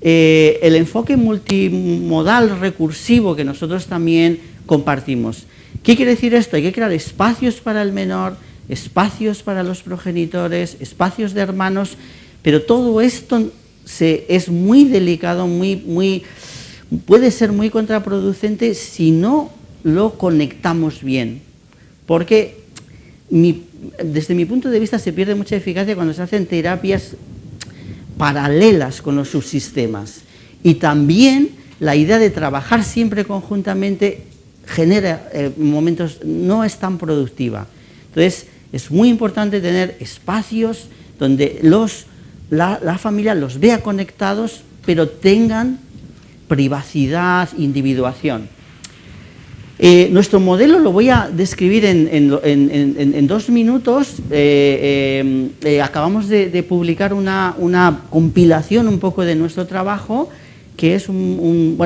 Speaker 2: El enfoque multimodal recursivo que nosotros también compartimos. ¿Qué quiere decir esto? Hay que crear espacios para el menor, espacios para los progenitores, espacios de hermanos, pero todo esto es muy delicado, puede ser muy contraproducente si no lo conectamos bien, porque desde mi punto de vista se pierde mucha eficacia cuando se hacen terapias paralelas con los subsistemas, y también la idea de trabajar siempre conjuntamente genera momentos, no es tan productiva. Entonces es muy importante tener espacios donde la familia los vea conectados, pero tengan privacidad, individuación. Nuestro modelo lo voy a describir en 2 minutos. Acabamos de publicar una compilación un poco de nuestro trabajo, que es un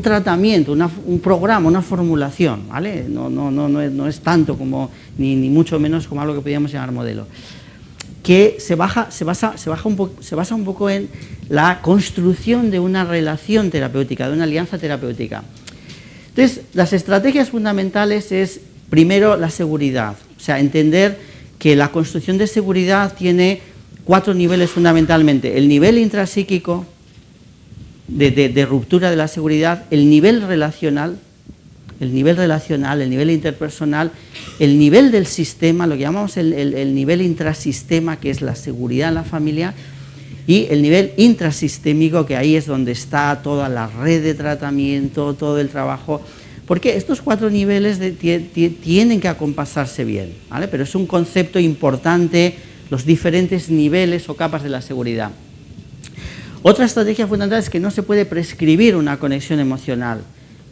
Speaker 2: tratamiento, un programa, una formulación, ¿vale? No es tanto como, ni mucho menos como algo que podríamos llamar modelo, que se basa un poco en la construcción de una relación terapéutica, de una alianza terapéutica. Entonces, las estrategias fundamentales es, primero, la seguridad, o sea, entender que la construcción de seguridad tiene 4 niveles fundamentalmente: el nivel intrapsíquico de ruptura de la seguridad, el nivel relacional, el nivel interpersonal, el nivel del sistema, lo que llamamos el nivel intrasistema, que es la seguridad en la familia, y el nivel intrasistémico, que ahí es donde está toda la red de tratamiento, todo el trabajo, porque estos 4 niveles tienen que acompasarse bien, ¿vale? Pero es un concepto importante, los diferentes niveles o capas de la seguridad. Otra estrategia fundamental es que no se puede prescribir una conexión emocional,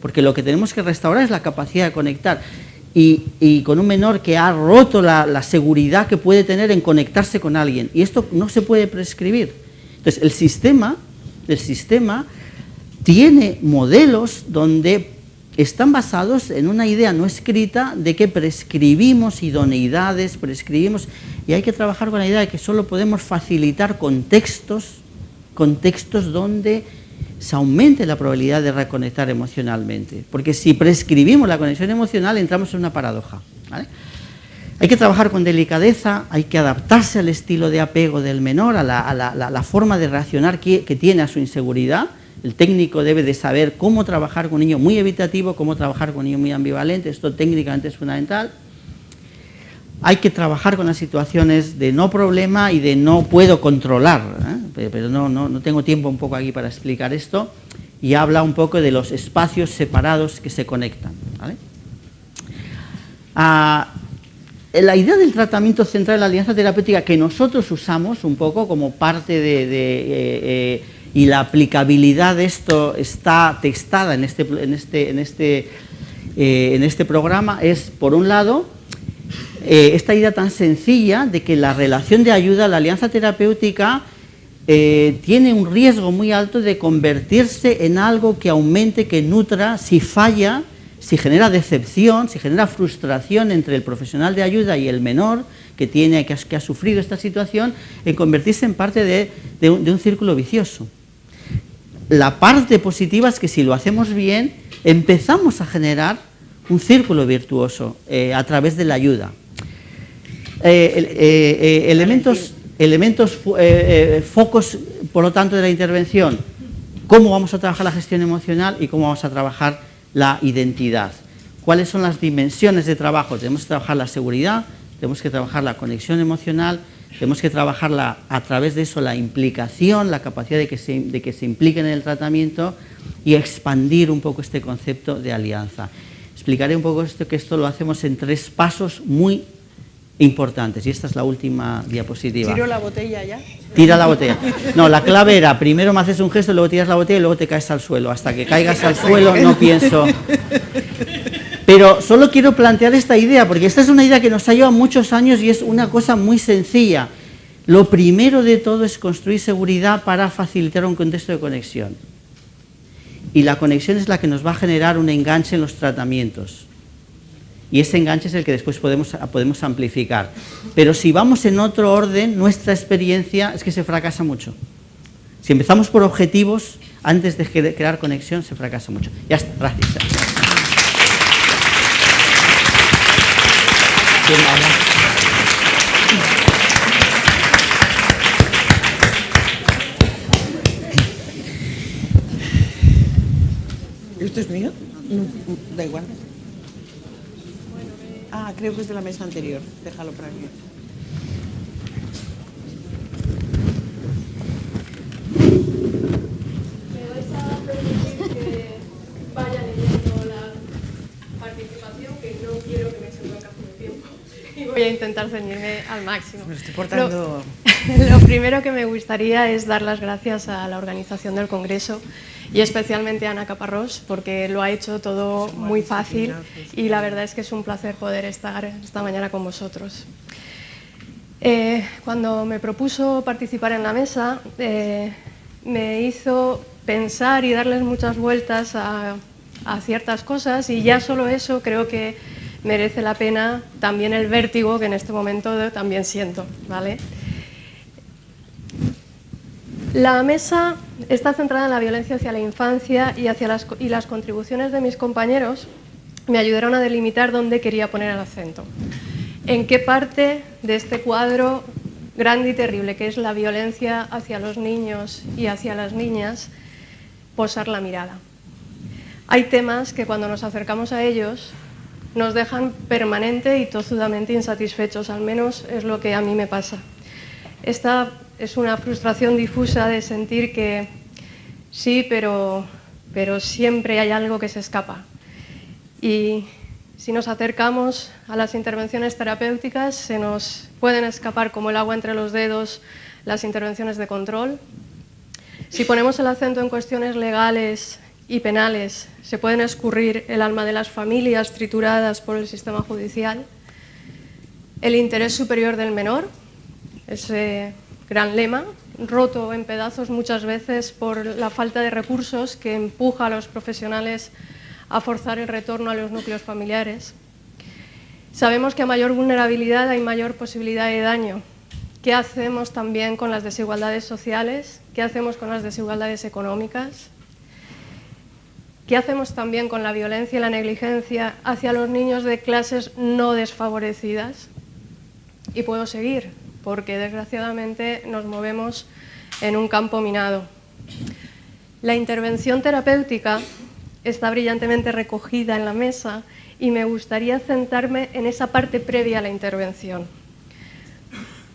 Speaker 2: porque lo que tenemos que restaurar es la capacidad de conectar. Y con un menor que ha roto la seguridad que puede tener en conectarse con alguien, y esto no se puede prescribir. Entonces el sistema tiene modelos donde están basados en una idea no escrita de que prescribimos idoneidades, y hay que trabajar con la idea de que solo podemos facilitar contextos donde se aumente la probabilidad de reconectar emocionalmente, porque si prescribimos la conexión emocional entramos en una paradoja, ¿vale? Hay que trabajar con delicadeza, hay que adaptarse al estilo de apego del menor, a la forma de reaccionar que tiene a su inseguridad. El técnico debe de saber cómo trabajar con un niño muy evitativo, cómo trabajar con un niño muy ambivalente. Esto técnicamente es fundamental. Hay que trabajar con las situaciones de no problema y de no puedo controlar, pero no tengo tiempo un poco aquí para explicar esto, y habla un poco de los espacios separados que se conectan, ¿vale? La idea del tratamiento central en la alianza terapéutica que nosotros usamos un poco como parte y la aplicabilidad de esto está textada en este programa es, por un lado, esta idea tan sencilla de que la relación de ayuda, la alianza terapéutica, tiene un riesgo muy alto de convertirse en algo que aumente, que nutra, si falla, si genera decepción, si genera frustración entre el profesional de ayuda y el menor que ha sufrido esta situación, en convertirse en parte de un círculo vicioso. La parte positiva es que si lo hacemos bien, empezamos a generar un círculo virtuoso a través de la ayuda. Focos, por lo tanto, de la intervención: cómo vamos a trabajar la gestión emocional y cómo vamos a trabajar la identidad. ¿Cuáles son las dimensiones de trabajo? Tenemos que trabajar la seguridad, tenemos que trabajar la conexión emocional, tenemos que trabajar a través de eso la implicación, la capacidad de que se impliquen en el tratamiento, y expandir un poco este concepto de alianza. Explicaré un poco que esto lo hacemos en 3 pasos muy importantes, y esta es la última diapositiva.
Speaker 1: ¿Tiro la botella ya?
Speaker 2: Tira la botella. No, la clave era, primero me haces un gesto, luego tiras la botella y luego te caes al suelo. Hasta que caigas al suelo no pienso. Pero solo quiero plantear esta idea, porque esta es una idea que nos ha llevado muchos años y es una cosa muy sencilla. Lo primero de todo es construir seguridad para facilitar un contexto de conexión. Y la conexión es la que nos va a generar un enganche en los tratamientos. Y ese enganche es el que después podemos amplificar. Pero si vamos en otro orden, nuestra experiencia es que se fracasa mucho. Si empezamos por objetivos, antes de crear conexión, se fracasa mucho. Ya está, gracias.
Speaker 1: ¿Esto es mío? Da igual. Ah, creo que es de la mesa anterior. Déjalo por aquí.
Speaker 4: ¿Me vais a permitir que vaya leyendo la participación? Que no quiero que me se me acabe el tiempo. Y voy a intentar ceñirme al máximo.
Speaker 1: Me estoy portando...
Speaker 4: Lo primero que me gustaría es dar las gracias a la organización del Congreso y especialmente a Ana Caparrós, porque lo ha hecho todo muy fácil y la verdad es que es un placer poder estar esta mañana con vosotros. Cuando me propuso participar en la mesa, me hizo pensar y darles muchas vueltas a ciertas cosas, y ya solo eso creo que merece la pena también el vértigo que en este momento también siento, ¿vale? La mesa está centrada en la violencia hacia la infancia y las contribuciones de mis compañeros me ayudaron a delimitar dónde quería poner el acento. En qué parte de este cuadro grande y terrible que es la violencia hacia los niños y hacia las niñas, posar la mirada. Hay temas que cuando nos acercamos a ellos nos dejan permanente y tozudamente insatisfechos, al menos es lo que a mí me pasa. Esta es una frustración difusa de sentir que sí, pero siempre hay algo que se escapa. Y si nos acercamos a las intervenciones terapéuticas, se nos pueden escapar como el agua entre los dedos las intervenciones de control. Si ponemos el acento en cuestiones legales y penales, se pueden escurrir el alma de las familias trituradas por el sistema judicial. El interés superior del menor, ese gran lema, roto en pedazos muchas veces por la falta de recursos que empuja a los profesionales a forzar el retorno a los núcleos familiares. Sabemos que a mayor vulnerabilidad hay mayor posibilidad de daño. ¿Qué hacemos también con las desigualdades sociales? ¿Qué hacemos con las desigualdades económicas? ¿Qué hacemos también con la violencia y la negligencia hacia los niños de clases no desfavorecidas? Y puedo seguir, porque desgraciadamente nos movemos en un campo minado. La intervención terapéutica está brillantemente recogida en la mesa y me gustaría centrarme en esa parte previa a la intervención.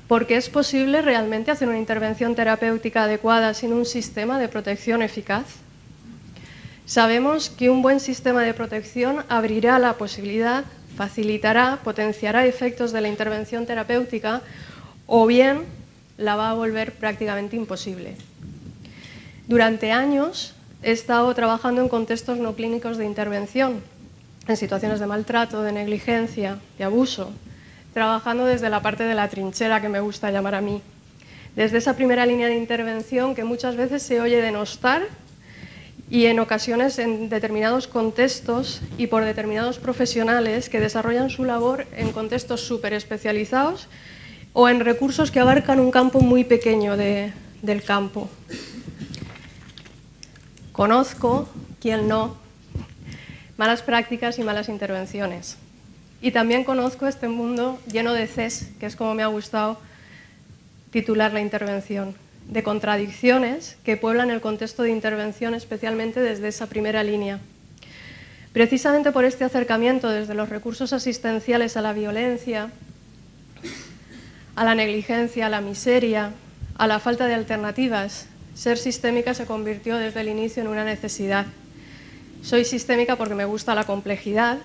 Speaker 4: Porque es posible realmente hacer una intervención terapéutica adecuada sin un sistema de protección eficaz. Sabemos que un buen sistema de protección abrirá la posibilidad, facilitará, potenciará efectos de la intervención terapéutica, o bien la va a volver prácticamente imposible. Durante años he estado trabajando en contextos no clínicos de intervención, en situaciones de maltrato, de negligencia, de abuso, trabajando desde la parte de la trinchera, que me gusta llamar a mí. Desde esa primera línea de intervención que muchas veces se oye denostar y en ocasiones en determinados contextos y por determinados profesionales que desarrollan su labor en contextos súper especializados o en recursos que abarcan un campo muy pequeño del campo. Conozco, quién no, malas prácticas y malas intervenciones. Y también conozco este mundo lleno de Cs, que es como me ha gustado titular la intervención, de contradicciones que pueblan el contexto de intervención, especialmente desde esa primera línea. Precisamente por este acercamiento desde los recursos asistenciales a la violencia, a la negligencia, a la miseria, a la falta de alternativas, ser sistémica se convirtió desde el inicio en una necesidad. Soy sistémica porque me gusta la complejidad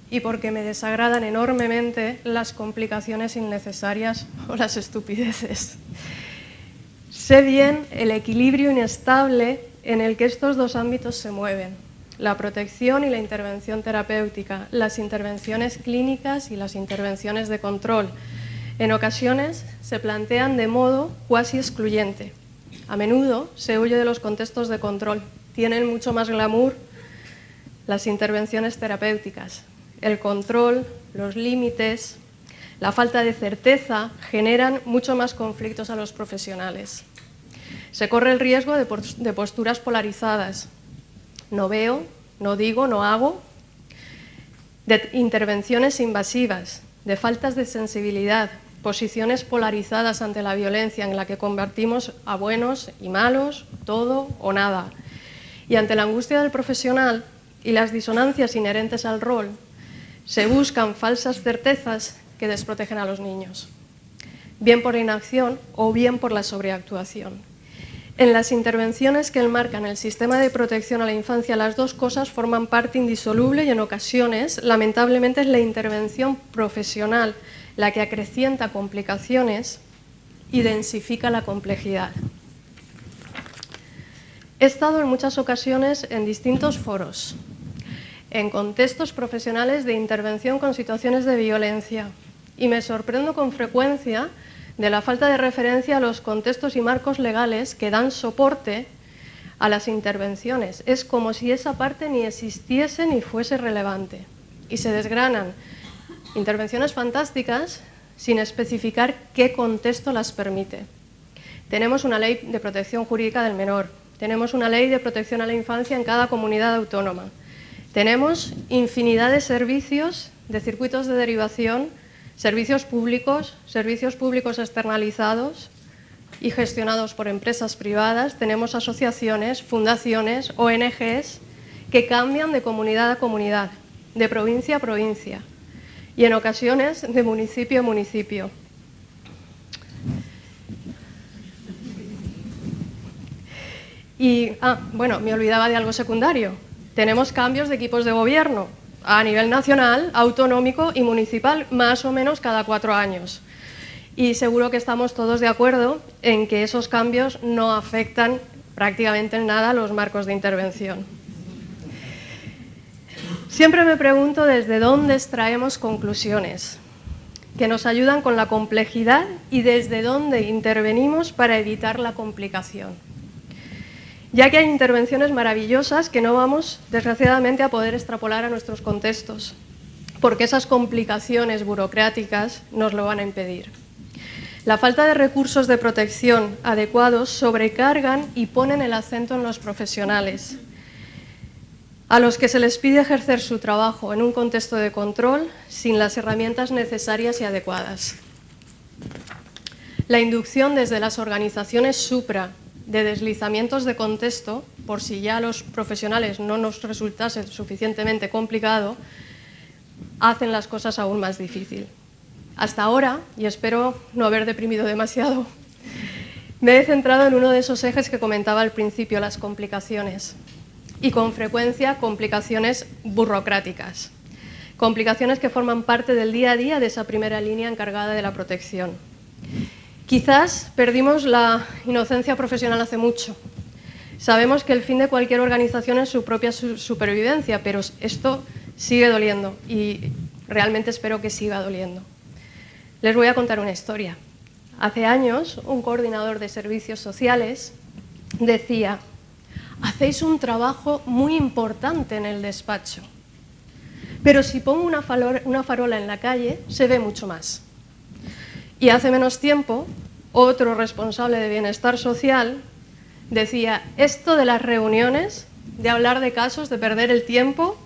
Speaker 4: y porque me desagradan enormemente las complicaciones innecesarias o las estupideces. Sé bien el equilibrio inestable en el que estos dos ámbitos se mueven, la protección y la intervención terapéutica, las intervenciones clínicas y las intervenciones de control. En ocasiones se plantean de modo cuasi excluyente. A menudo se huye de los contextos de control. Tienen mucho más glamour las intervenciones terapéuticas. El control, los límites, la falta de certeza generan mucho más conflictos a los profesionales. Se corre el riesgo de posturas polarizadas. No veo, no digo, no hago. De intervenciones invasivas, de faltas de sensibilidad, posiciones polarizadas ante la violencia en la que convertimos a buenos y malos, todo o nada. Y ante la angustia del profesional y las disonancias inherentes al rol, se buscan falsas certezas que desprotegen a los niños, bien por inacción o bien por la sobreactuación. En las intervenciones que enmarcan el sistema de protección a la infancia, las dos cosas forman parte indisoluble y en ocasiones, lamentablemente, es la intervención profesional la que acrecienta complicaciones y densifica la complejidad. He estado en muchas ocasiones en distintos foros, en contextos profesionales de intervención con situaciones de violencia y me sorprendo con frecuencia de la falta de referencia a los contextos y marcos legales que dan soporte a las intervenciones. Es como si esa parte ni existiese ni fuese relevante. Y se desgranan intervenciones fantásticas sin especificar qué contexto las permite. Tenemos una ley de protección jurídica del menor, tenemos una ley de protección a la infancia en cada comunidad autónoma, tenemos infinidad de servicios, de circuitos de derivación, servicios públicos externalizados y gestionados por empresas privadas, tenemos asociaciones, fundaciones, ONGs que cambian de comunidad a comunidad, de provincia a provincia y en ocasiones de municipio a municipio. Y, bueno, me olvidaba de algo secundario. Tenemos cambios de equipos de gobierno a nivel nacional, autonómico y municipal, más o menos cada 4 años. Y seguro que estamos todos de acuerdo en que esos cambios no afectan prácticamente en nada los marcos de intervención. Siempre me pregunto desde dónde extraemos conclusiones que nos ayudan con la complejidad y desde dónde intervenimos para evitar la complicación. Ya que hay intervenciones maravillosas que no vamos, desgraciadamente, a poder extrapolar a nuestros contextos, porque esas complicaciones burocráticas nos lo van a impedir. La falta de recursos de protección adecuados sobrecargan y ponen el acento en los profesionales, a los que se les pide ejercer su trabajo en un contexto de control sin las herramientas necesarias y adecuadas. La inducción desde las organizaciones supra de deslizamientos de contexto, por si ya a los profesionales no nos resultase suficientemente complicado, hacen las cosas aún más difícil. Hasta ahora, y espero no haber deprimido demasiado, me he centrado en uno de esos ejes que comentaba al principio, las complicaciones, y con frecuencia complicaciones burocráticas, complicaciones que forman parte del día a día de esa primera línea encargada de la protección. Quizás perdimos la inocencia profesional hace mucho. Sabemos que el fin de cualquier organización es su propia supervivencia, pero esto sigue doliendo y realmente espero que siga doliendo. Les voy a contar una historia. Hace años, un coordinador de servicios sociales decía: hacéis un trabajo muy importante en el despacho, pero si pongo una farola en la calle, se ve mucho más. Y hace menos tiempo, otro responsable de bienestar social decía: esto de las reuniones, de hablar de casos, de perder el tiempo,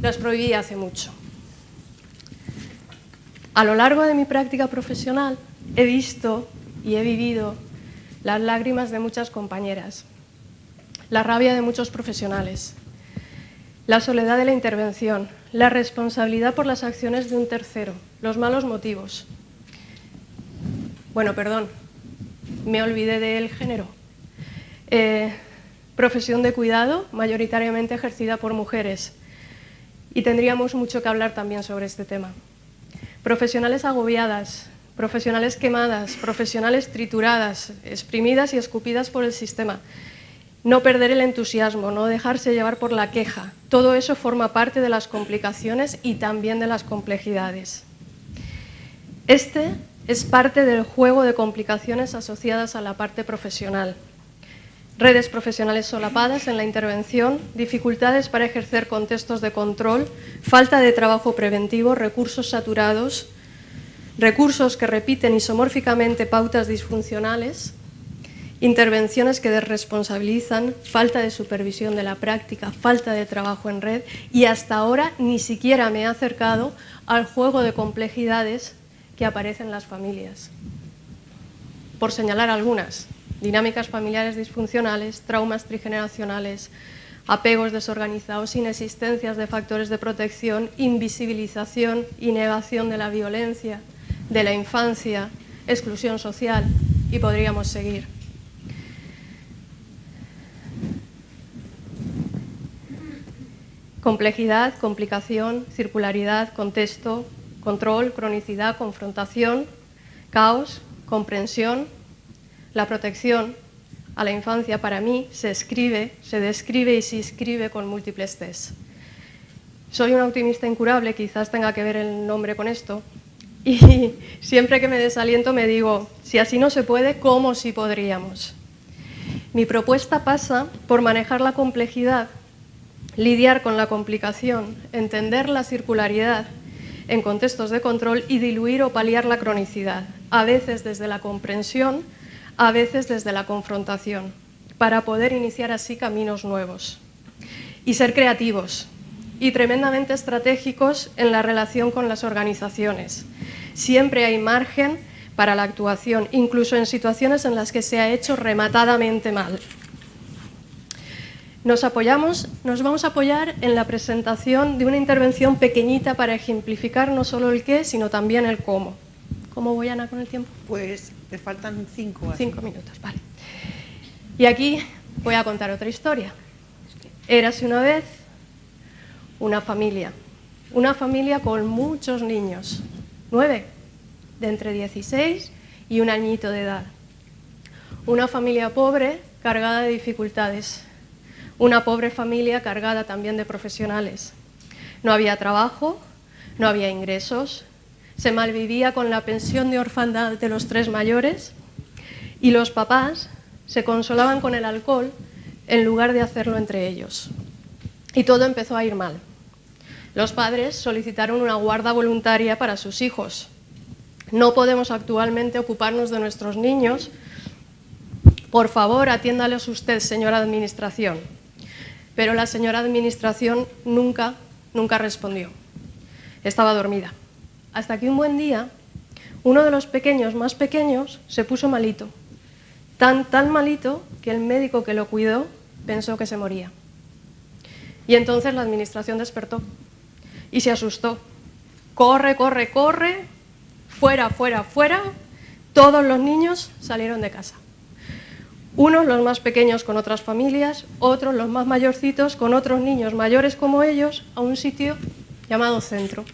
Speaker 4: las prohibí hace mucho. A lo largo de mi práctica profesional he visto y he vivido las lágrimas de muchas compañeras, la rabia de muchos profesionales, la soledad de la intervención, la responsabilidad por las acciones de un tercero, los malos motivos. Bueno, perdón, me olvidé del género. Profesión de cuidado, mayoritariamente ejercida por mujeres. Y tendríamos mucho que hablar también sobre este tema. Profesionales agobiadas, profesionales quemadas, profesionales trituradas, exprimidas y escupidas por el sistema. No perder el entusiasmo, no dejarse llevar por la queja. Todo eso forma parte de las complicaciones y también de las complejidades. Este es parte del juego de complicaciones asociadas a la parte profesional. Redes profesionales solapadas en la intervención, dificultades para ejercer contextos de control, falta de trabajo preventivo, recursos saturados, recursos que repiten isomórficamente pautas disfuncionales, intervenciones que desresponsabilizan, falta de supervisión de la práctica, falta de trabajo en red, y hasta ahora ni siquiera me he acercado al juego de complejidades que aparecen en las familias. Por señalar algunas: dinámicas familiares disfuncionales, traumas trigeneracionales, apegos desorganizados, inexistencias de factores de protección, invisibilización y negación de la violencia, de la infancia, exclusión social, y podríamos seguir. Complejidad, complicación, circularidad, contexto, control, cronicidad, confrontación, caos, comprensión. La protección a la infancia, para mí, se escribe, se describe y se inscribe con múltiples test. Soy una optimista incurable, quizás tenga que ver el nombre con esto, y siempre que me desaliento me digo: si así no se puede, ¿cómo sí podríamos? Mi propuesta pasa por manejar la complejidad, lidiar con la complicación, entender la circularidad en contextos de control y diluir o paliar la cronicidad, a veces desde la comprensión, a veces desde la confrontación, para poder iniciar así caminos nuevos. Y ser creativos y tremendamente estratégicos en la relación con las organizaciones. Siempre hay margen para la actuación, incluso en situaciones en las que se ha hecho rematadamente mal. Nos vamos a apoyar en la presentación de una intervención pequeñita para ejemplificar no solo el qué, sino también el cómo. ¿Cómo voy, Ana, con el tiempo?
Speaker 1: Pues te faltan 5 así.
Speaker 4: 5 minutos, vale. Y aquí voy a contar otra historia. Érase una vez una familia con muchos niños, 9, de entre 16 y un añito de edad. Una familia pobre, cargada de dificultades. Una pobre familia cargada también de profesionales. No había trabajo, no había ingresos, se malvivía con la pensión de orfandad de los 3 mayores y los papás se consolaban con el alcohol en lugar de hacerlo entre ellos. Y todo empezó a ir mal. Los padres solicitaron una guarda voluntaria para sus hijos. No podemos actualmente ocuparnos de nuestros niños. Por favor, atiéndalos usted, señora Administración. Pero la señora Administración nunca respondió. Estaba dormida. Hasta que un buen día, uno de los pequeños más pequeños se puso malito. Tan malito que el médico que lo cuidó pensó que se moría. Y entonces la Administración despertó y se asustó. Corre, corre, corre, fuera, fuera, fuera. Todos los niños salieron de casa. Unos, los más pequeños, con otras familias, otros, los más mayorcitos, con otros niños mayores como ellos, a un sitio llamado centro.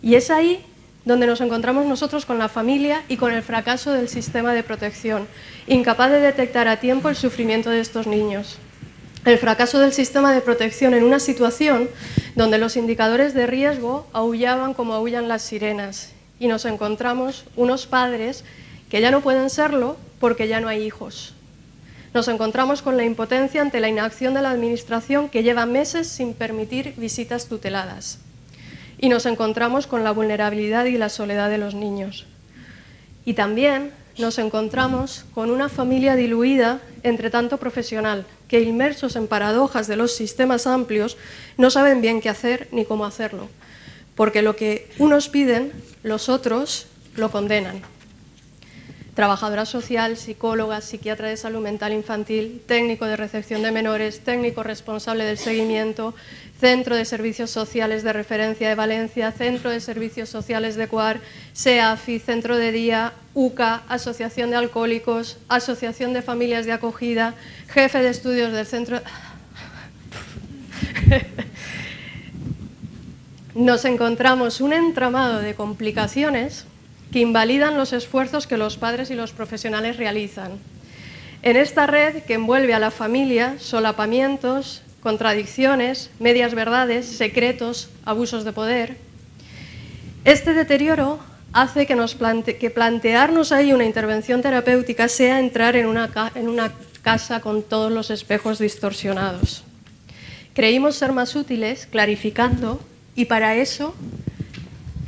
Speaker 4: Y es ahí donde nos encontramos nosotros con la familia y con el fracaso del sistema de protección, incapaz de detectar a tiempo el sufrimiento de estos niños. El fracaso del sistema de protección en una situación donde los indicadores de riesgo aullaban como aullan las sirenas y nos encontramos unos padres que ya no pueden serlo porque ya no hay hijos. Nos encontramos con la impotencia ante la inacción de la Administración que lleva meses sin permitir visitas tuteladas. Y nos encontramos con la vulnerabilidad y la soledad de los niños. Y también nos encontramos con una familia diluida entre tanto profesional, que inmersos en paradojas de los sistemas amplios no saben bien qué hacer ni cómo hacerlo, porque lo que unos piden, los otros lo condenan. Trabajadora social, psicóloga, psiquiatra de salud mental infantil, técnico de recepción de menores, técnico responsable del seguimiento, Centro de Servicios Sociales de Referencia de Valencia, Centro de Servicios Sociales de Cuar, SEAFI, Centro de Día, UCA, Asociación de Alcohólicos, Asociación de Familias de Acogida, jefe de estudios del centro... Nos encontramos un entramado de complicaciones que invalidan los esfuerzos que los padres y los profesionales realizan. En esta red que envuelve a la familia, solapamientos, contradicciones, medias verdades, secretos, abusos de poder, este deterioro hace que plantearnos ahí una intervención terapéutica sea entrar en una casa con todos los espejos distorsionados. Creímos ser más útiles clarificando y para eso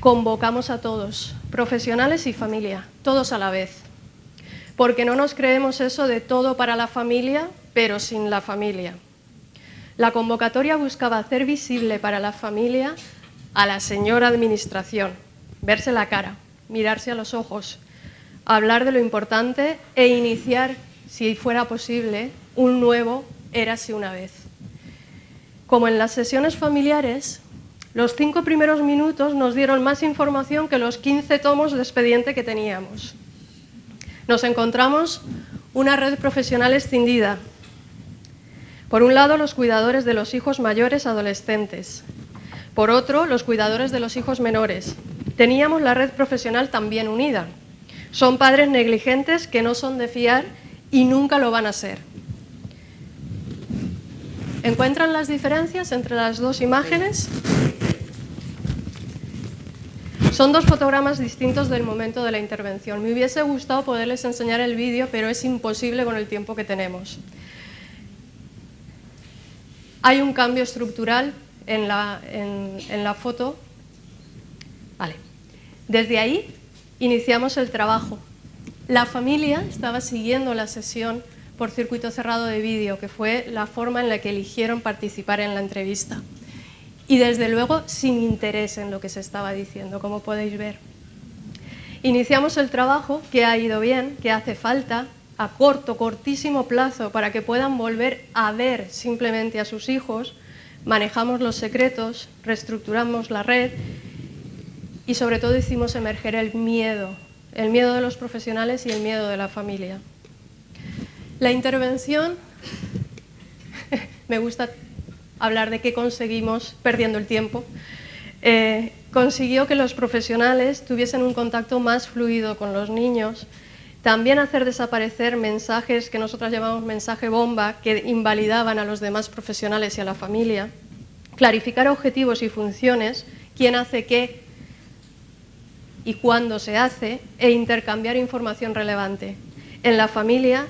Speaker 4: convocamos a todos, profesionales y familia, todos a la vez, porque no nos creemos eso de todo para la familia, pero sin la familia. La convocatoria buscaba hacer visible para la familia a la señora Administración, verse la cara, mirarse a los ojos, hablar de lo importante e iniciar, si fuera posible, un nuevo érase una vez. Como en las sesiones familiares, los 5 primeros minutos nos dieron más información que los 15 tomos de expediente que teníamos. Nos encontramos una red profesional escindida. Por un lado, los cuidadores de los hijos mayores adolescentes. Por otro, los cuidadores de los hijos menores. Teníamos la red profesional también unida. Son padres negligentes que no son de fiar y nunca lo van a ser. ¿Encuentran las diferencias entre las dos imágenes? Son 2 fotogramas distintos del momento de la intervención. Me hubiese gustado poderles enseñar el vídeo, pero es imposible con el tiempo que tenemos. Hay un cambio estructural en la foto. Vale. Desde ahí iniciamos el trabajo. La familia estaba siguiendo la sesión por circuito cerrado de vídeo, que fue la forma en la que eligieron participar en la entrevista. Y desde luego sin interés en lo que se estaba diciendo, como podéis ver. Iniciamos el trabajo, que ha ido bien, que hace falta, a cortísimo plazo, para que puedan volver a ver simplemente a sus hijos. Manejamos los secretos, reestructuramos la red y sobre todo hicimos emerger el miedo de los profesionales y el miedo de la familia. La intervención, me gusta hablar de qué conseguimos perdiendo el tiempo, consiguió que los profesionales tuviesen un contacto más fluido con los niños, también hacer desaparecer mensajes que nosotras llamamos mensaje bomba, que invalidaban a los demás profesionales y a la familia, clarificar objetivos y funciones, quién hace qué y cuándo se hace, e intercambiar información relevante. En la familia,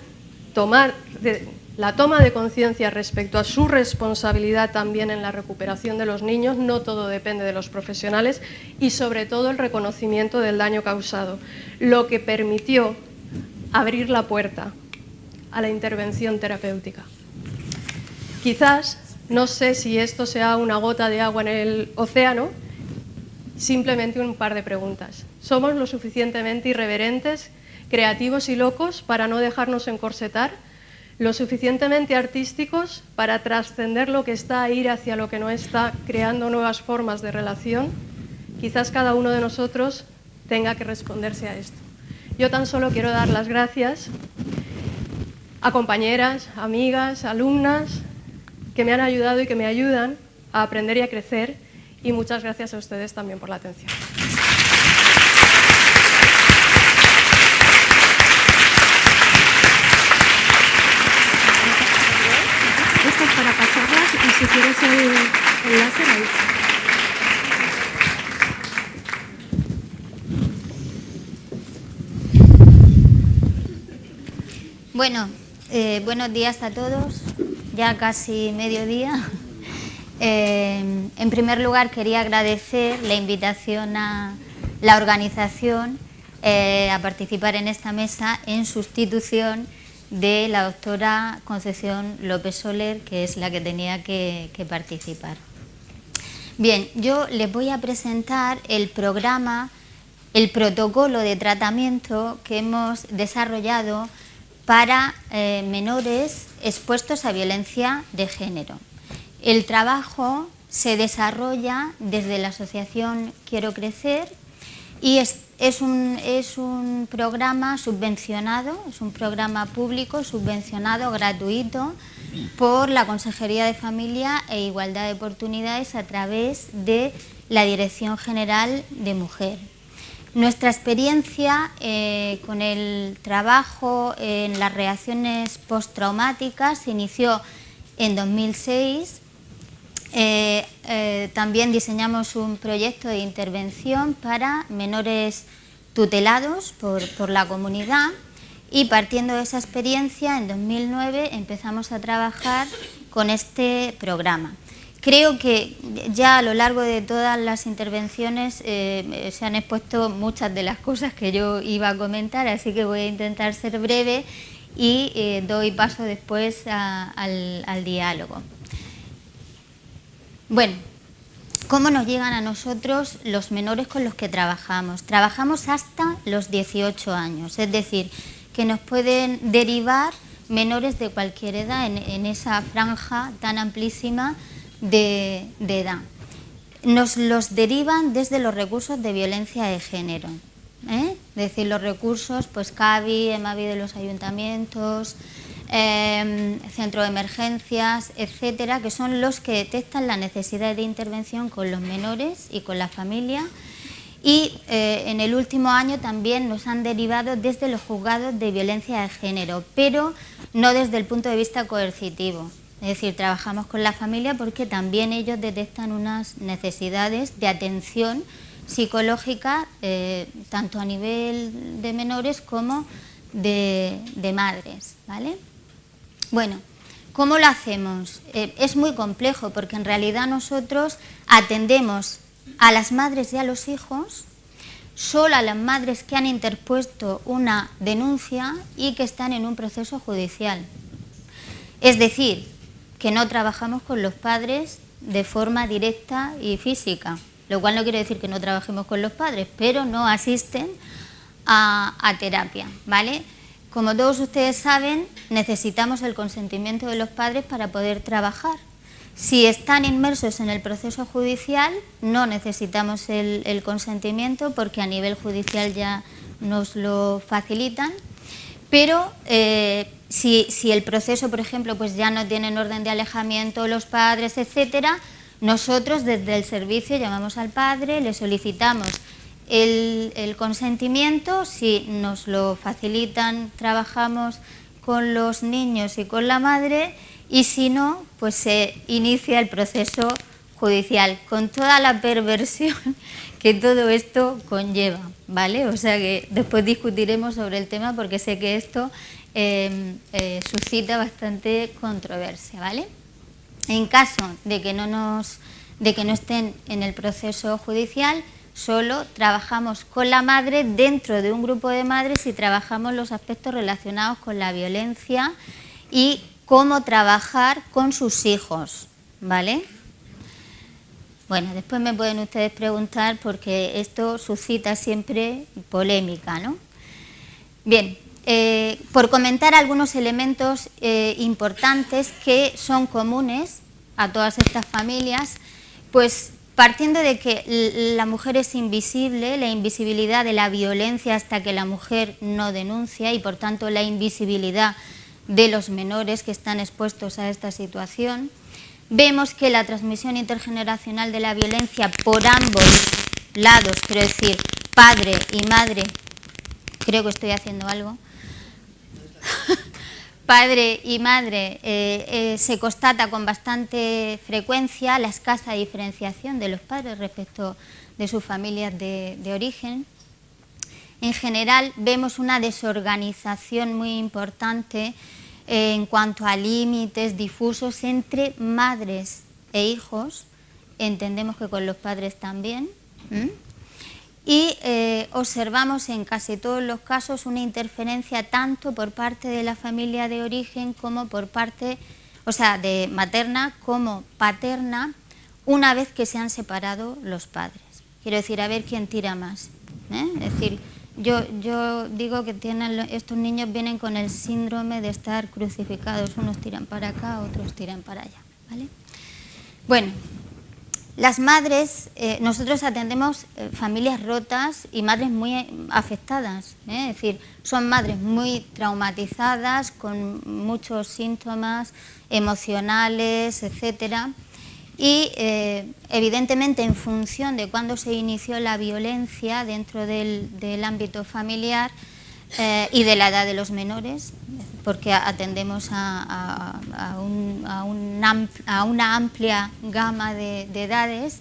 Speaker 4: la toma de conciencia respecto a su responsabilidad también en la recuperación de los niños, no todo depende de los profesionales, y sobre todo el reconocimiento del daño causado, lo que permitió abrir la puerta a la intervención terapéutica. Quizás, no sé si esto sea una gota de agua en el océano, simplemente un par de preguntas. ¿Somos lo suficientemente irreverentes, creativos y locos para no dejarnos encorsetar? ¿Lo suficientemente artísticos para trascender lo que está, ir hacia lo que no está, creando nuevas formas de relación? Quizás cada uno de nosotros tenga que responderse a esto. Yo tan solo quiero dar las gracias a compañeras, amigas, alumnas que me han ayudado y que me ayudan a aprender y a crecer, y muchas gracias a ustedes también por la atención.
Speaker 5: Esto es para pasarlas y si quieres el láser ahí.
Speaker 6: Bueno, buenos días a todos, ya casi mediodía. En primer lugar, quería agradecer la invitación a la organización a participar en esta mesa en sustitución de la doctora Concepción López Soler, que es la que tenía que participar. Bien, yo les voy a presentar el programa, el protocolo de tratamiento que hemos desarrollado para menores expuestos a violencia de género. El trabajo se desarrolla desde la asociación Quiero Crecer y es un programa subvencionado, es un programa público subvencionado, gratuito, por la Consejería de Familia e Igualdad de Oportunidades a través de la Dirección General de Mujer. Nuestra experiencia con el trabajo en las reacciones postraumáticas se inició en 2006. También diseñamos un proyecto de intervención para menores tutelados por la comunidad y partiendo de esa experiencia en 2009 empezamos a trabajar con este programa. Creo que ya a lo largo de todas las intervenciones se han expuesto muchas de las cosas que yo iba a comentar, así que voy a intentar ser breve y doy paso después al diálogo. Bueno, ¿cómo nos llegan a nosotros los menores con los que trabajamos? Trabajamos hasta los 18 años, es decir, que nos pueden derivar menores de cualquier edad en esa franja tan amplísima de edad. Nos los derivan desde los recursos de violencia de género, es decir, los recursos, pues CABI, EMAVI de los ayuntamientos, centro de emergencias, etcétera, que son los que detectan la necesidad de intervención con los menores y con la familia. Y en el último año también nos han derivado desde los juzgados de violencia de género, pero no desde el punto de vista coercitivo. Es decir, trabajamos con la familia porque también ellos detectan unas necesidades de atención psicológica, tanto a nivel de menores como de madres, ¿vale? Bueno, ¿cómo lo hacemos? Es muy complejo porque en realidad nosotros atendemos a las madres y a los hijos, solo a las madres que han interpuesto una denuncia y que están en un proceso judicial. Es decir, que no trabajamos con los padres de forma directa y física, lo cual no quiere decir que no trabajemos con los padres, pero no asisten a terapia, ¿vale? Como todos ustedes saben, necesitamos el consentimiento de los padres para poder trabajar. Si están inmersos en el proceso judicial, no necesitamos el consentimiento porque a nivel judicial ya nos lo facilitan. Pero si el proceso, por ejemplo, pues ya no tienen orden de alejamiento los padres, etcétera, nosotros desde el servicio llamamos al padre, le solicitamos el consentimiento, si nos lo facilitan, trabajamos con los niños y con la madre, y si no, pues se inicia el proceso judicial, con toda la perversión que todo esto conlleva, ¿vale? O sea que después discutiremos sobre el tema porque sé que esto suscita bastante controversia, ¿vale? En caso de que no estén en el proceso judicial, solo trabajamos con la madre dentro de un grupo de madres y trabajamos los aspectos relacionados con la violencia y cómo trabajar con sus hijos, ¿vale? Bueno, después me pueden ustedes preguntar porque esto suscita siempre polémica, ¿no? Bien, por comentar algunos elementos importantes que son comunes a todas estas familias, pues partiendo de que la mujer es invisible, la invisibilidad de la violencia hasta que la mujer no denuncia y por tanto la invisibilidad de los menores que están expuestos a esta situación. Vemos que la transmisión intergeneracional de la violencia por ambos lados, quiero decir, padre y madre, creo que estoy haciendo algo, padre y madre se constata con bastante frecuencia la escasa diferenciación de los padres respecto de sus familias de origen. en general vemos una desorganización muy importante en cuanto a límites difusos entre madres e hijos, entendemos que con los padres también, y observamos en casi todos los casos una interferencia tanto por parte de la familia de origen como por parte, o sea, de materna como paterna, una vez que se han separado los padres. Quiero decir, a ver quién tira más, ¿eh? Es decir, yo digo que estos niños vienen con el síndrome de estar crucificados, unos tiran para acá, otros tiran para allá, ¿vale? Bueno, las madres, nosotros atendemos familias rotas y madres muy afectadas, ¿eh? Es decir, son madres muy traumatizadas, con muchos síntomas emocionales, etcétera. Y evidentemente en función de cuándo se inició la violencia dentro del ámbito familiar y de la edad de los menores, porque atendemos a una amplia gama de edades,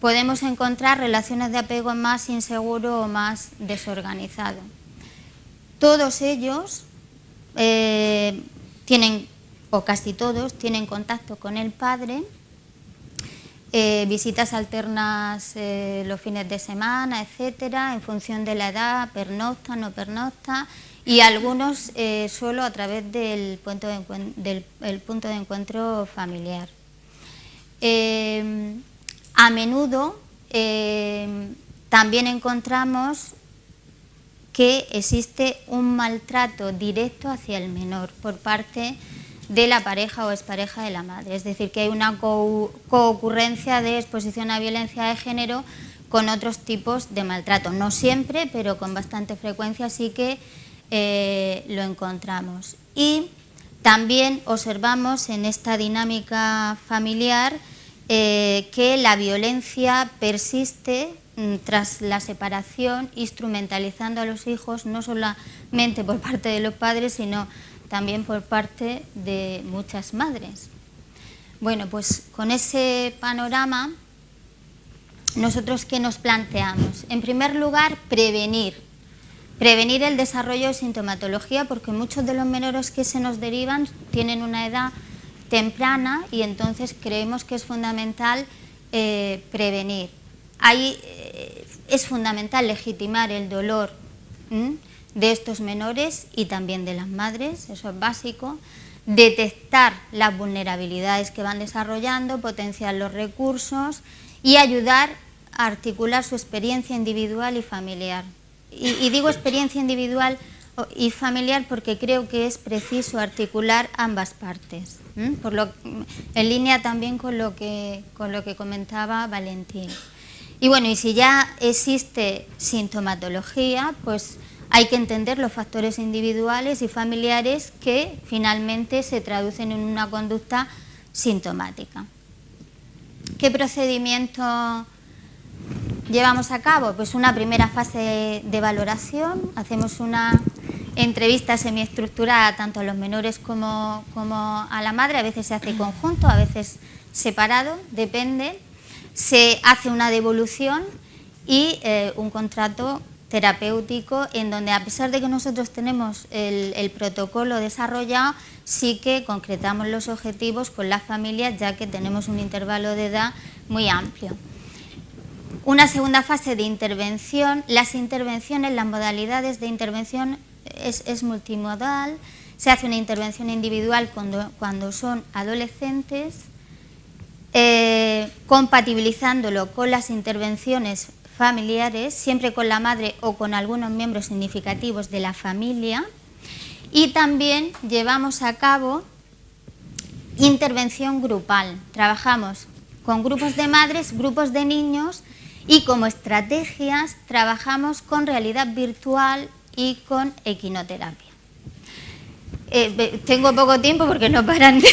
Speaker 6: podemos encontrar relaciones de apego más inseguro o más desorganizado. Todos ellos tienen, o casi todos, tienen contacto con el padre, visitas alternas los fines de semana, etcétera, en función de la edad, pernocta, no pernocta, y algunos solo a través del punto de encuentro familiar. A menudo también encontramos que existe un maltrato directo hacia el menor por parte de la pareja o expareja de la madre, es decir, que hay una coocurrencia de exposición a violencia de género con otros tipos de maltrato. No siempre, pero con bastante frecuencia sí que lo encontramos. Y también observamos en esta dinámica familiar que la violencia persiste tras la separación, instrumentalizando a los hijos no solamente por parte de los padres, sino también por parte de muchas madres. Bueno, pues con ese panorama, ¿nosotros qué nos planteamos? En primer lugar, prevenir el desarrollo de sintomatología, porque muchos de los menores que se nos derivan tienen una edad temprana y entonces creemos que es fundamental prevenir. Ahí es fundamental legitimar el dolor de estos menores y también de las madres, eso es básico, detectar las vulnerabilidades que van desarrollando, potenciar los recursos y ayudar a articular su experiencia individual y familiar. Y digo experiencia individual y familiar porque creo que es preciso articular ambas partes, en línea también con lo que comentaba Valentín. Y bueno, y si ya existe sintomatología, pues hay que entender los factores individuales y familiares que finalmente se traducen en una conducta sintomática. ¿Qué procedimiento llevamos a cabo? Pues una primera fase de valoración. Hacemos una entrevista semiestructurada tanto a los menores como a la madre. A veces se hace conjunto, a veces separado, depende. Se hace una devolución y un contrato terapéutico en donde, a pesar de que nosotros tenemos el protocolo desarrollado, sí que concretamos los objetivos con las familias, ya que tenemos un intervalo de edad muy amplio. Una segunda fase de intervención. Las intervenciones, las modalidades de intervención es multimodal. Se hace una intervención individual cuando son adolescentes, compatibilizándolo con las intervenciones familiares, siempre con la madre o con algunos miembros significativos de la familia, y también llevamos a cabo intervención grupal. Trabajamos con grupos de madres, grupos de niños, y como estrategias trabajamos con realidad virtual y con equinoterapia. Tengo poco tiempo porque no paran de...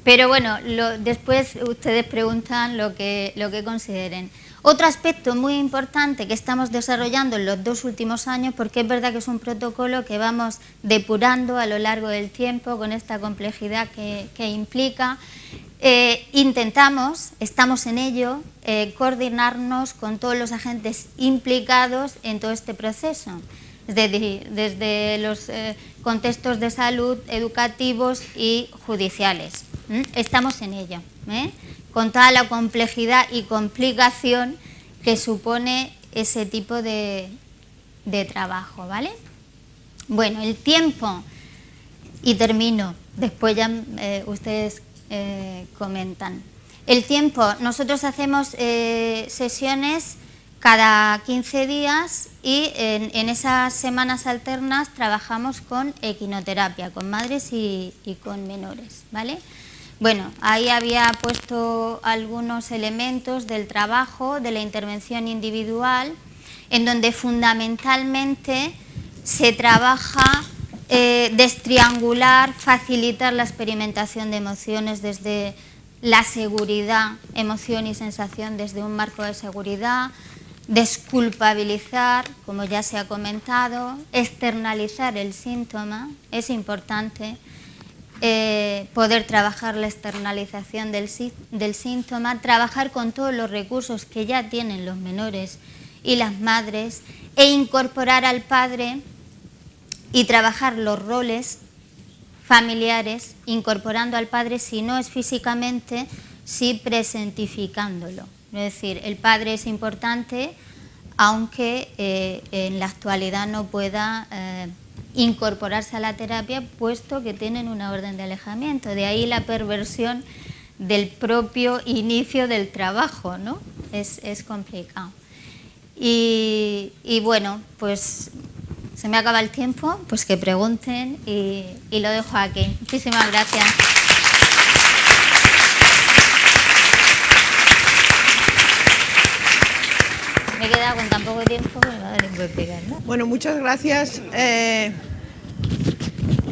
Speaker 6: Pero bueno, después ustedes preguntan lo que consideren. Otro aspecto muy importante que estamos desarrollando en los 2 últimos años, porque es verdad que es un protocolo que vamos depurando a lo largo del tiempo con esta complejidad que implica, Estamos en ello, coordinarnos con todos los agentes implicados en todo este proceso, desde los contextos de salud, educativos y judiciales. Estamos en ello, con toda la complejidad y complicación que supone ese tipo de trabajo, ¿vale? Bueno, el tiempo, y termino, después ya ustedes comentan. El tiempo, nosotros hacemos sesiones cada 15 días y en esas semanas alternas trabajamos con equinoterapia, con madres y con menores, ¿vale? Bueno, ahí había puesto algunos elementos del trabajo, de la intervención individual, en donde fundamentalmente se trabaja destriangular, facilitar la experimentación de emociones desde la seguridad, emoción y sensación desde un marco de seguridad, desculpabilizar, como ya se ha comentado, externalizar el síntoma, es importante poder trabajar la externalización del síntoma, trabajar con todos los recursos que ya tienen los menores y las madres e incorporar al padre y trabajar los roles familiares, incorporando al padre, si no es físicamente, sí presentificándolo. Es decir, el padre es importante, aunque en la actualidad no pueda incorporarse a la terapia, puesto que tienen una orden de alejamiento. De ahí la perversión del propio inicio del trabajo, ¿no? Es complicado. Y bueno, pues se me acaba el tiempo, pues que pregunten y lo dejo aquí. Muchísimas gracias. Me he quedado con tan poco tiempo que me va a dar tiempo de explicar, ¿no?
Speaker 1: Bueno, muchas gracias.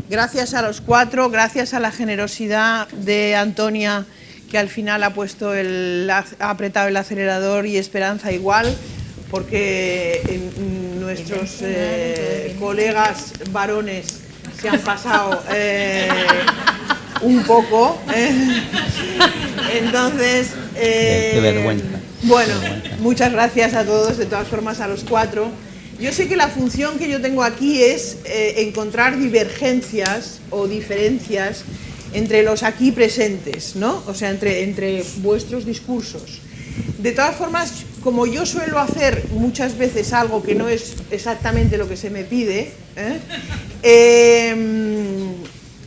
Speaker 1: Gracias a los cuatro, gracias a la generosidad de Antonia, que al final ha apretado el acelerador, y Esperanza igual, porque nuestros colegas varones se han pasado un poco. Entonces,
Speaker 2: qué vergüenza.
Speaker 1: Bueno, muchas gracias a todos, de todas formas a los cuatro. Yo sé que la función que yo tengo aquí es encontrar divergencias o diferencias entre los aquí presentes, ¿no? O sea, entre vuestros discursos. De todas formas, como yo suelo hacer muchas veces algo que no es exactamente lo que se me pide,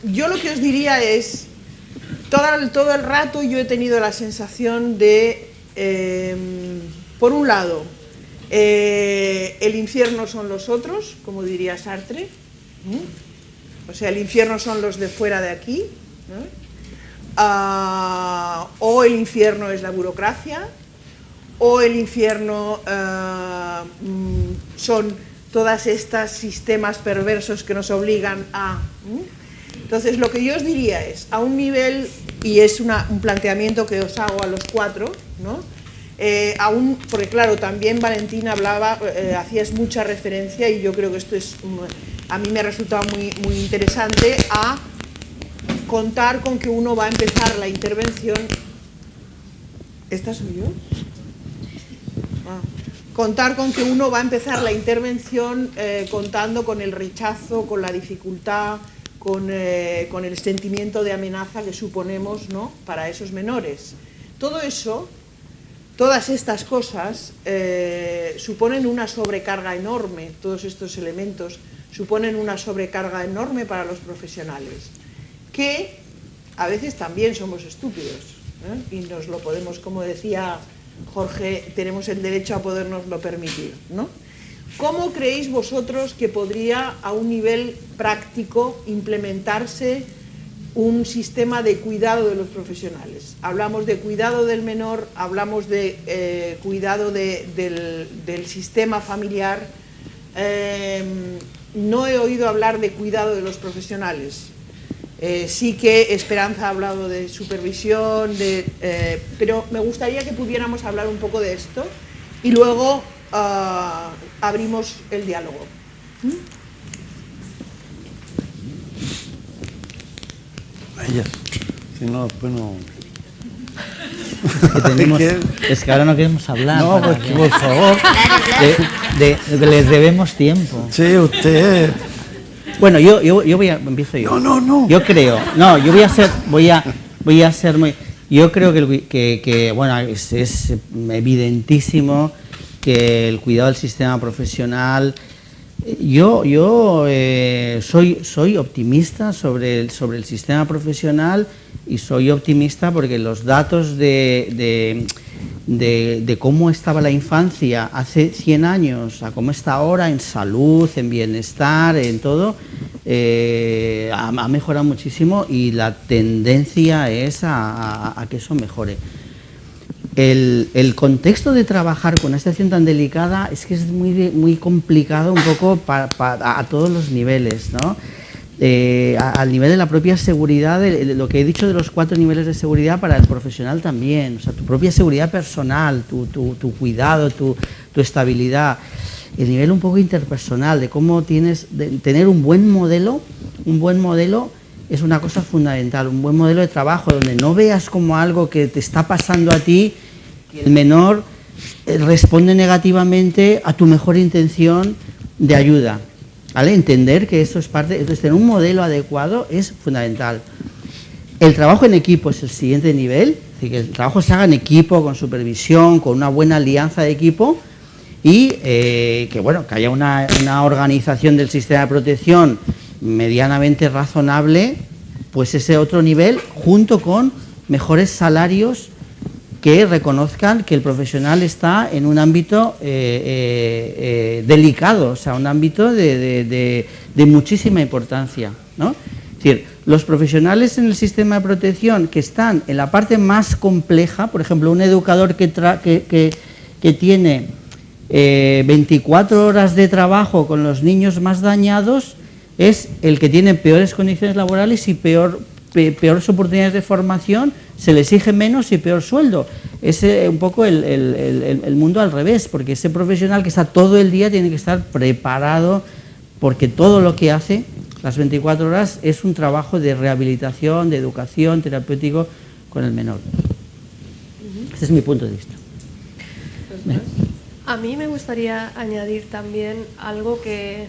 Speaker 1: yo lo que os diría es, todo el rato yo he tenido la sensación de, por un lado, el infierno son los otros, como diría Sartre, o sea, el infierno son los de fuera de aquí, o el infierno es la burocracia, o el infierno son todas estas sistemas perversos que nos obligan a... Entonces, lo que yo os diría es, a un nivel, y es un planteamiento que os hago a los cuatro, ¿no? Porque claro, también Valentina hacías mucha referencia, y yo creo que esto a mí me ha resultado muy interesante, a contar con que uno va a empezar la intervención. ¿Esta soy yo? Contar con que uno va a empezar la intervención contando con el rechazo, con la dificultad, con el sentimiento de amenaza que suponemos, ¿no?, para esos menores. Todo eso, todas estas cosas suponen una sobrecarga enorme, todos estos elementos suponen una sobrecarga enorme para los profesionales, que a veces también somos estúpidos, y nos lo podemos, como decía Jorge, tenemos el derecho a podernoslo permitir, ¿no? ¿Cómo creéis vosotros que podría, a un nivel práctico, implementarse un sistema de cuidado de los profesionales? Hablamos de cuidado del menor, hablamos de cuidado del sistema familiar. No he oído hablar de cuidado de los profesionales. Sí que Esperanza ha hablado de supervisión, pero me gustaría que pudiéramos hablar un poco de esto y luego abrimos el diálogo.
Speaker 3: Ellas, si no, después no...
Speaker 2: Es que ahora no queremos hablar.
Speaker 3: No, pues que por favor.
Speaker 2: Les debemos tiempo.
Speaker 3: Sí, usted.
Speaker 2: Bueno, empiezo yo.
Speaker 3: No.
Speaker 2: Yo creo, voy a ser muy. Yo creo que bueno, es evidentísimo que el cuidado del sistema profesional. Yo soy optimista sobre el sistema profesional, y soy optimista porque los datos de cómo estaba la infancia hace 100 años a cómo está ahora en salud, en bienestar, en todo, ha mejorado muchísimo, y la tendencia es a que eso mejore. El contexto de trabajar con una situación tan delicada es que es muy complicado un poco a todos los niveles, ¿no? Al nivel de la propia seguridad, lo que he dicho de los 4 niveles de seguridad para el profesional también, o sea, tu propia seguridad personal, tu cuidado, tu estabilidad, el nivel un poco interpersonal, de cómo tener un buen modelo es una cosa fundamental, un buen modelo de trabajo donde no veas como algo que te está pasando a ti, que el menor responde negativamente a tu mejor intención de ayuda, ¿vale? Entender que eso es parte, entonces tener un modelo adecuado es fundamental. El trabajo en equipo es el siguiente nivel, es decir, que el trabajo se haga en equipo, con supervisión, con una buena alianza de equipo, y que haya una organización del sistema de protección medianamente razonable, pues ese otro nivel, junto con mejores salarios que reconozcan que el profesional está en un ámbito delicado, o sea, un ámbito de muchísima importancia, ¿no? Es decir, los profesionales en el sistema de protección que están en la parte más compleja, por ejemplo, un educador que tiene 24 horas de trabajo con los niños más dañados, es el que tiene peores condiciones laborales y peores oportunidades de formación, se le exige menos y peor sueldo. Es un poco el mundo al revés, porque ese profesional que está todo el día tiene que estar preparado, porque todo lo que hace las 24 horas es un trabajo de rehabilitación, de educación, terapéutico con el menor. Ese es mi punto de vista.
Speaker 4: A mí me gustaría añadir también algo que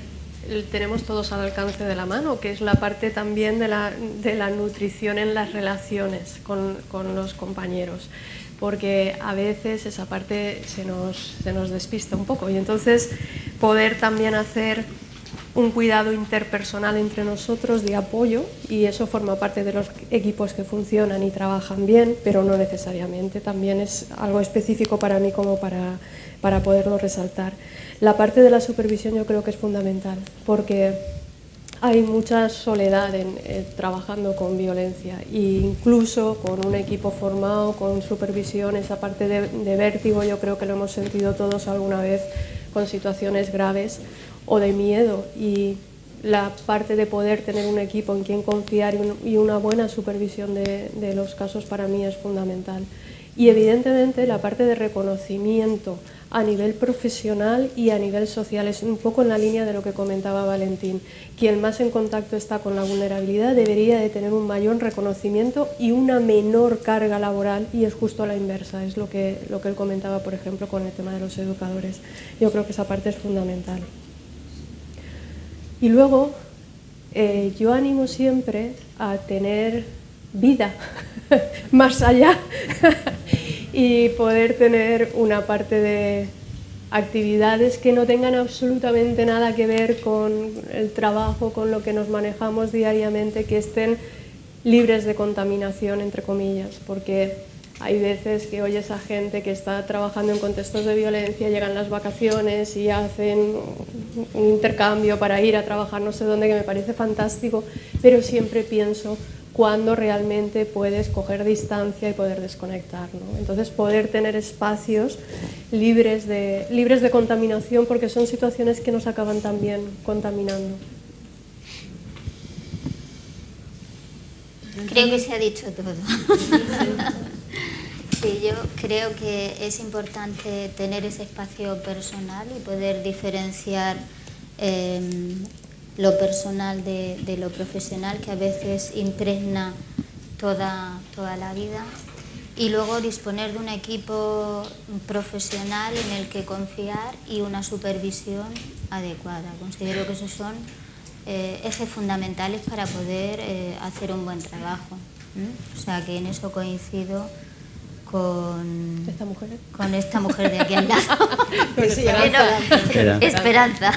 Speaker 4: tenemos todos al alcance de la mano, que es la parte también de la nutrición en las relaciones con los compañeros, porque a veces esa parte se nos despista un poco, y entonces poder también hacer un cuidado interpersonal entre nosotros de apoyo, y eso forma parte de los equipos que funcionan y trabajan bien, pero no necesariamente, también es algo específico para mí como para poderlo resaltar. La parte de la supervisión yo creo que es fundamental, porque hay mucha soledad trabajando con violencia, e incluso con un equipo formado, con supervisión, esa parte de vértigo yo creo que lo hemos sentido todos alguna vez con situaciones graves o de miedo, y la parte de poder tener un equipo en quien confiar y una buena supervisión de los casos para mí es fundamental. Y evidentemente la parte de reconocimiento a nivel profesional y a nivel social es un poco en la línea de lo que comentaba Valentín. Quien más en contacto está con la vulnerabilidad debería de tener un mayor reconocimiento y una menor carga laboral, y es justo la inversa, es lo que él comentaba, por ejemplo, con el tema de los educadores. Yo creo que esa parte es fundamental. Y luego, yo animo siempre a tener vida más allá y poder tener una parte de actividades que no tengan absolutamente nada que ver con el trabajo, con lo que nos manejamos diariamente, que estén libres de contaminación, entre comillas, porque hay veces que oyes a gente que está trabajando en contextos de violencia, llegan las vacaciones y hacen un intercambio para ir a trabajar no sé dónde, que me parece fantástico, pero siempre pienso cuándo realmente puedes coger distancia y poder desconectar, ¿no? Entonces poder tener espacios libres de contaminación, porque son situaciones que nos acaban también contaminando.
Speaker 6: Creo que se ha dicho todo. Sí, yo creo que es importante tener ese espacio personal y poder diferenciar lo personal de lo profesional, que a veces impregna toda la vida. y luego disponer de un equipo profesional en el que confiar y una supervisión adecuada. Considero que esos son ejes fundamentales para poder hacer un buen trabajo. O sea que en eso coincido con esta mujer de aquí al lado. Esperanza.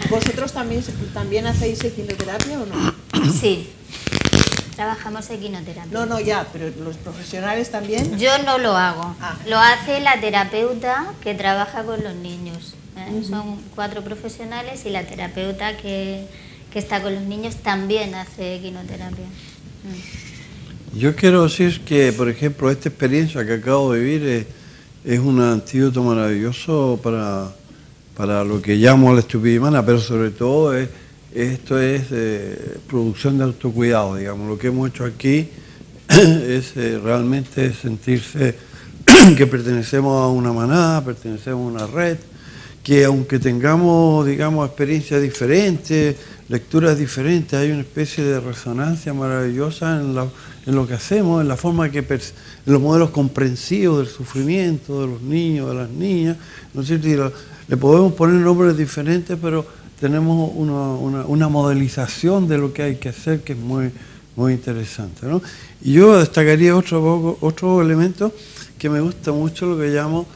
Speaker 5: ¿Vosotros también hacéis equinoterapia o no?
Speaker 6: Sí, trabajamos equinoterapia.
Speaker 5: No, ya, pero los profesionales también.
Speaker 6: Yo no lo hago. Lo hace la terapeuta que trabaja con los niños. Son 4 profesionales y la terapeuta que está con los niños también hace equinoterapia.
Speaker 3: Yo quiero decir que, por ejemplo, esta experiencia que acabo de vivir es un antídoto maravilloso para lo que llamo la estupidez humana, pero sobre todo esto es producción de autocuidado, digamos. Lo que hemos hecho aquí es realmente sentirse que pertenecemos a una manada, pertenecemos a una red, que aunque tengamos, digamos, experiencias diferentes, lecturas diferentes, hay una especie de resonancia maravillosa en lo que hacemos, en la forma que en los modelos comprensivos del sufrimiento de los niños, de las niñas, ¿no es cierto? Y le podemos poner nombres diferentes, pero tenemos una modelización de lo que hay que hacer que es muy, muy interesante, ¿no? Y yo destacaría otro elemento que me gusta mucho, lo que llamo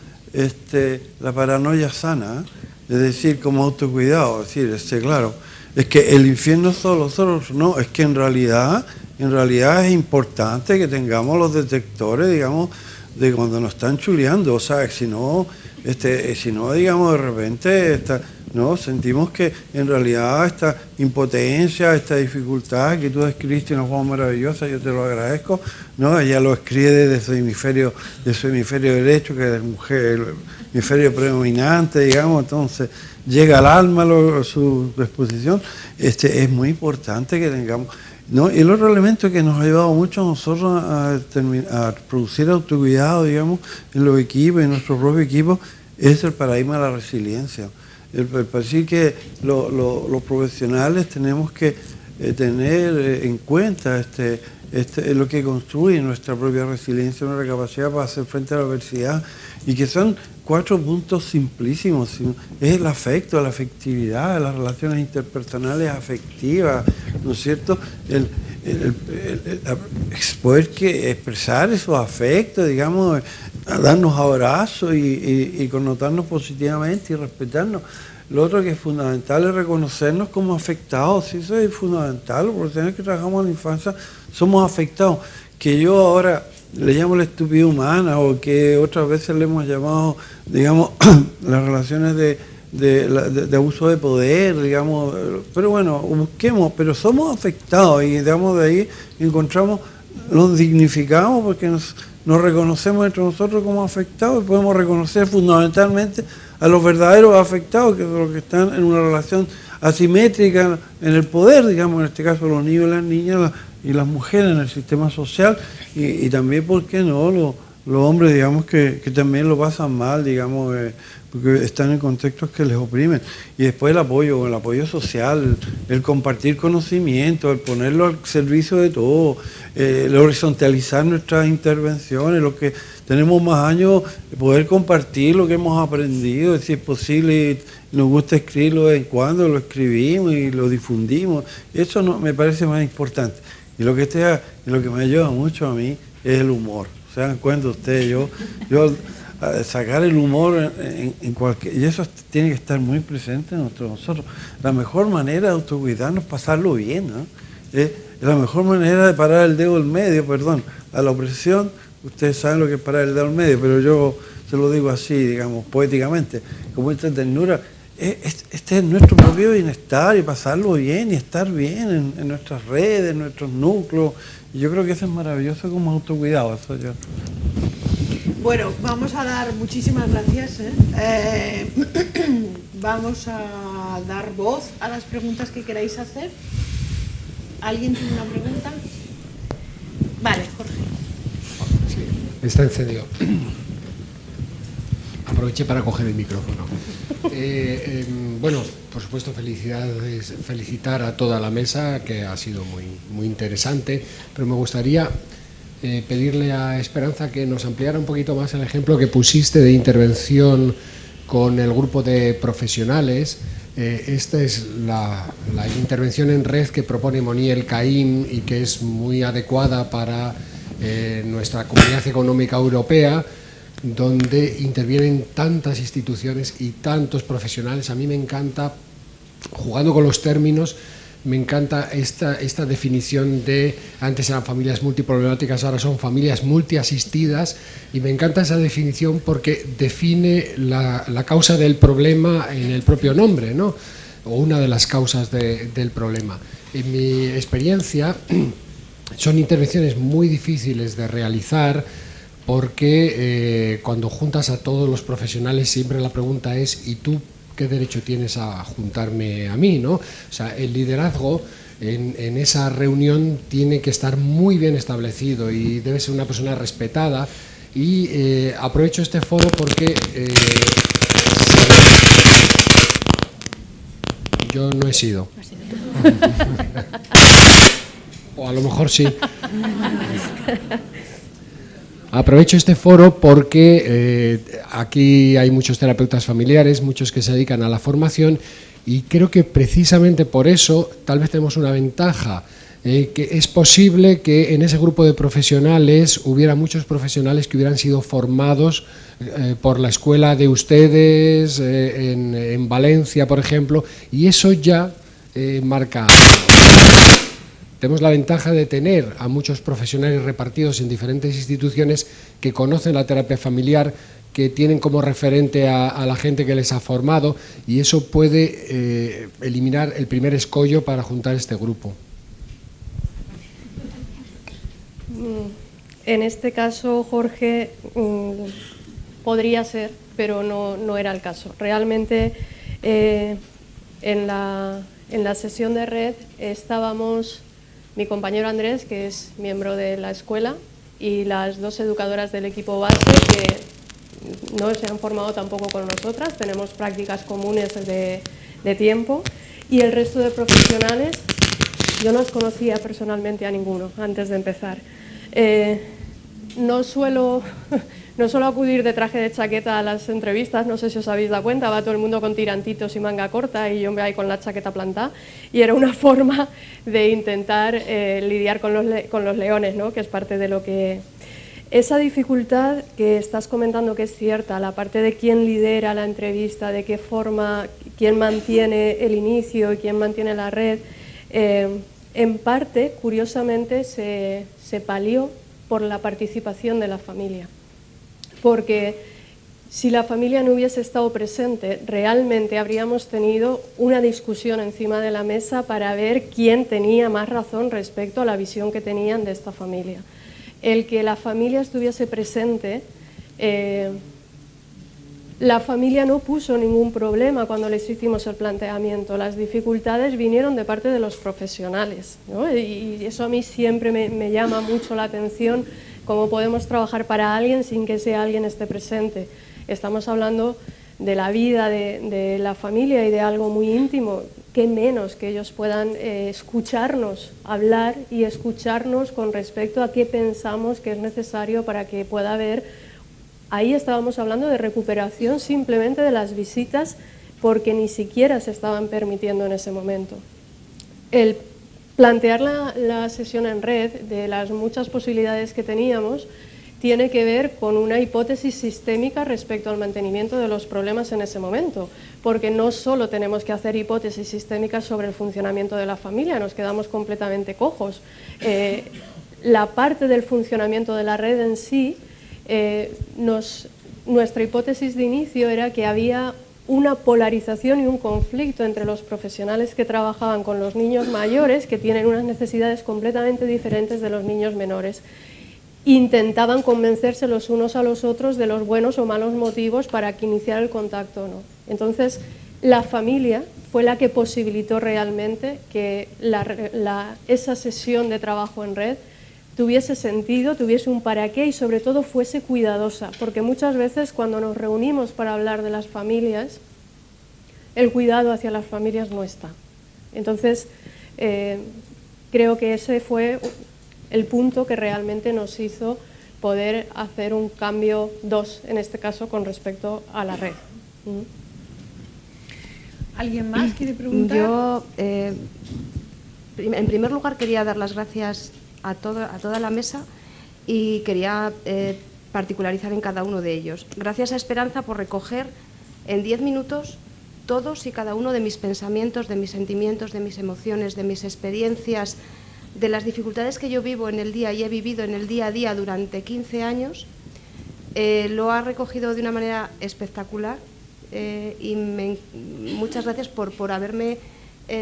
Speaker 3: la paranoia sana, es decir, como autocuidado, es decir, claro, es que el infierno solo, no, es que en realidad es importante que tengamos los detectores, digamos, de cuando nos están chuleando, o sea, si no, digamos, de repente sentimos que en realidad esta impotencia, esta dificultad que tú describiste de una forma maravillosa, yo te lo agradezco, ¿no? Ella lo escribe desde su hemisferio derecho, que es el hemisferio predominante, digamos, entonces llega al alma su exposición. Es muy importante que tengamos, ¿no? Y el otro elemento que nos ha ayudado mucho a nosotros a producir autocuidado, digamos, en los equipos, en nuestro propio equipo, es el paradigma de la resiliencia. El decir que los profesionales tenemos que tener en cuenta lo que construye nuestra propia resiliencia, nuestra capacidad para hacer frente a la adversidad, y que son 4 puntos simplísimos. Es el afecto, la afectividad, las relaciones interpersonales afectivas, ¿no es cierto? Poder expresar esos afectos, digamos, darnos abrazos y connotarnos positivamente y respetarnos. Lo otro que es fundamental es reconocernos como afectados. Sí, eso es fundamental. Los profesionales que trabajamos en la infancia somos afectados. Que yo ahora le llamo la estupidez humana, o que otras veces le hemos llamado, digamos, las relaciones de abuso de poder, digamos, pero bueno, busquemos, pero somos afectados, y digamos, de ahí nos dignificamos porque nos reconocemos entre nosotros como afectados, y podemos reconocer fundamentalmente a los verdaderos afectados, que son los que están en una relación asimétrica en el poder, digamos, en este caso los niños y las niñas y las mujeres en el sistema social, y también, ¿por qué no?, los hombres, digamos, que también lo pasan mal, digamos, porque están en contextos que les oprimen. Y después el apoyo social, el compartir conocimiento, el ponerlo al servicio de todos, el horizontalizar nuestras intervenciones, los que tenemos más años, poder compartir lo que hemos aprendido, si es posible, nos gusta escribirlo de vez en cuando, lo escribimos y lo difundimos. Eso me parece más importante. Y lo que me ayuda mucho a mí es el humor. ¿Se dan cuenta ustedes? Yo sacar el humor en cualquier... Y eso tiene que estar muy presente entre nosotros. La mejor manera de autocuidarnos es pasarlo bien, ¿no? La mejor manera de parar el dedo en medio, a la opresión. Ustedes saben lo que es parar el dedo en medio, pero yo se lo digo así, digamos, poéticamente, con mucha ternura. Este es nuestro propio bienestar, y pasarlo bien y estar bien en nuestras redes, en nuestros núcleos. Y yo creo que eso es maravilloso como autocuidado. Eso yo.
Speaker 1: Bueno, vamos a dar muchísimas gracias. Vamos a dar voz a las preguntas que queráis hacer. ¿Alguien tiene una pregunta? Vale, Jorge.
Speaker 7: Sí, está encendido. Aproveché para coger el micrófono. Bueno, por supuesto, felicitar a toda la mesa, que ha sido muy, muy interesante, pero me gustaría pedirle a Esperanza que nos ampliara un poquito más el ejemplo que pusiste de intervención con el grupo de profesionales. Esta es la intervención en red que propone Moniel Caín y que es muy adecuada para nuestra Comunidad Económica Europea, donde intervienen tantas instituciones y tantos profesionales. A mí me encanta, jugando con los términos, me encanta esta definición de, antes eran familias multiproblemáticas, ahora son familias multiasistidas, y me encanta esa definición porque define la causa del problema en el propio nombre, ¿no? O una de las causas del problema. En mi experiencia, son intervenciones muy difíciles de realizar porque cuando juntas a todos los profesionales siempre la pregunta es: ¿y tú qué derecho tienes a juntarme a mí, ¿no? O sea, el liderazgo en esa reunión tiene que estar muy bien establecido y debe ser una persona respetada. Y aprovecho este foro porque yo no he sido. O a lo mejor sí. Aprovecho este foro porque aquí hay muchos terapeutas familiares, muchos que se dedican a la formación, y creo que precisamente por eso tal vez tenemos una ventaja, que es posible que en ese grupo de profesionales hubiera muchos profesionales que hubieran sido formados por la escuela de ustedes en Valencia, por ejemplo, y eso ya marca. Tenemos la ventaja de tener a muchos profesionales repartidos en diferentes instituciones que conocen la terapia familiar, que tienen como referente a la gente que les ha formado, y eso puede eliminar el primer escollo para juntar este grupo.
Speaker 4: En este caso, Jorge, podría ser, pero no era el caso. Realmente, en la sesión de red estábamos mi compañero Andrés, que es miembro de la escuela, y las dos educadoras del equipo base, que no se han formado tampoco con nosotras, tenemos prácticas comunes de tiempo, y el resto de profesionales. Yo no os conocía personalmente a ninguno antes de empezar. No suelo acudir de traje de chaqueta a las entrevistas, no sé si os habéis dado cuenta, va todo el mundo con tirantitos y manga corta y yo me voy con la chaqueta plantada, y era una forma de intentar lidiar con los leones, ¿no? Que es parte de lo que... Esa dificultad que estás comentando, que es cierta, la parte de quién lidera la entrevista, de qué forma, quién mantiene el inicio y quién mantiene la red, en parte, curiosamente, se palió por la participación de la familia. Porque si la familia no hubiese estado presente, realmente habríamos tenido una discusión encima de la mesa para ver quién tenía más razón respecto a la visión que tenían de esta familia. El que la familia estuviese presente, la familia no puso ningún problema cuando les hicimos el planteamiento. Las dificultades vinieron de parte de los profesionales, ¿no? Y eso a mí siempre me llama mucho la atención, cómo podemos trabajar para alguien sin que ese alguien esté presente. Estamos hablando de la vida de la familia y de algo muy íntimo. Qué menos que ellos puedan escucharnos, hablar y escucharnos con respecto a qué pensamos que es necesario para que pueda haber. Ahí estábamos hablando de recuperación simplemente de las visitas, porque ni siquiera se estaban permitiendo en ese momento. El plantear la sesión en red, de las muchas posibilidades que teníamos, tiene que ver con una hipótesis sistémica respecto al mantenimiento de los problemas en ese momento, porque no solo tenemos que hacer hipótesis sistémicas sobre el funcionamiento de la familia, nos quedamos completamente cojos. La parte del funcionamiento de la red en sí, nuestra hipótesis de inicio era que había una polarización y un conflicto entre los profesionales que trabajaban con los niños mayores, que tienen unas necesidades completamente diferentes de los niños menores. Intentaban convencerse los unos a los otros de los buenos o malos motivos para que iniciara el contacto o no. Entonces, la familia fue la que posibilitó realmente que esa sesión de trabajo en red tuviese sentido, tuviese un para qué y sobre todo fuese cuidadosa, porque muchas veces cuando nos reunimos para hablar de las familias, el cuidado hacia las familias no está. Entonces, creo que ese fue el punto que realmente nos hizo poder hacer un cambio 2, en este caso, con respecto a la red.
Speaker 1: ¿Alguien más quiere preguntar?
Speaker 8: Yo, en primer lugar, quería dar las gracias a toda la mesa y quería particularizar en cada uno de ellos. Gracias a Esperanza por recoger en 10 minutos todos y cada uno de mis pensamientos, de mis sentimientos, de mis emociones, de mis experiencias, de las dificultades que yo vivo en el día y he vivido en el día a día durante 15 años. Lo ha recogido de una manera espectacular y muchas gracias por haberme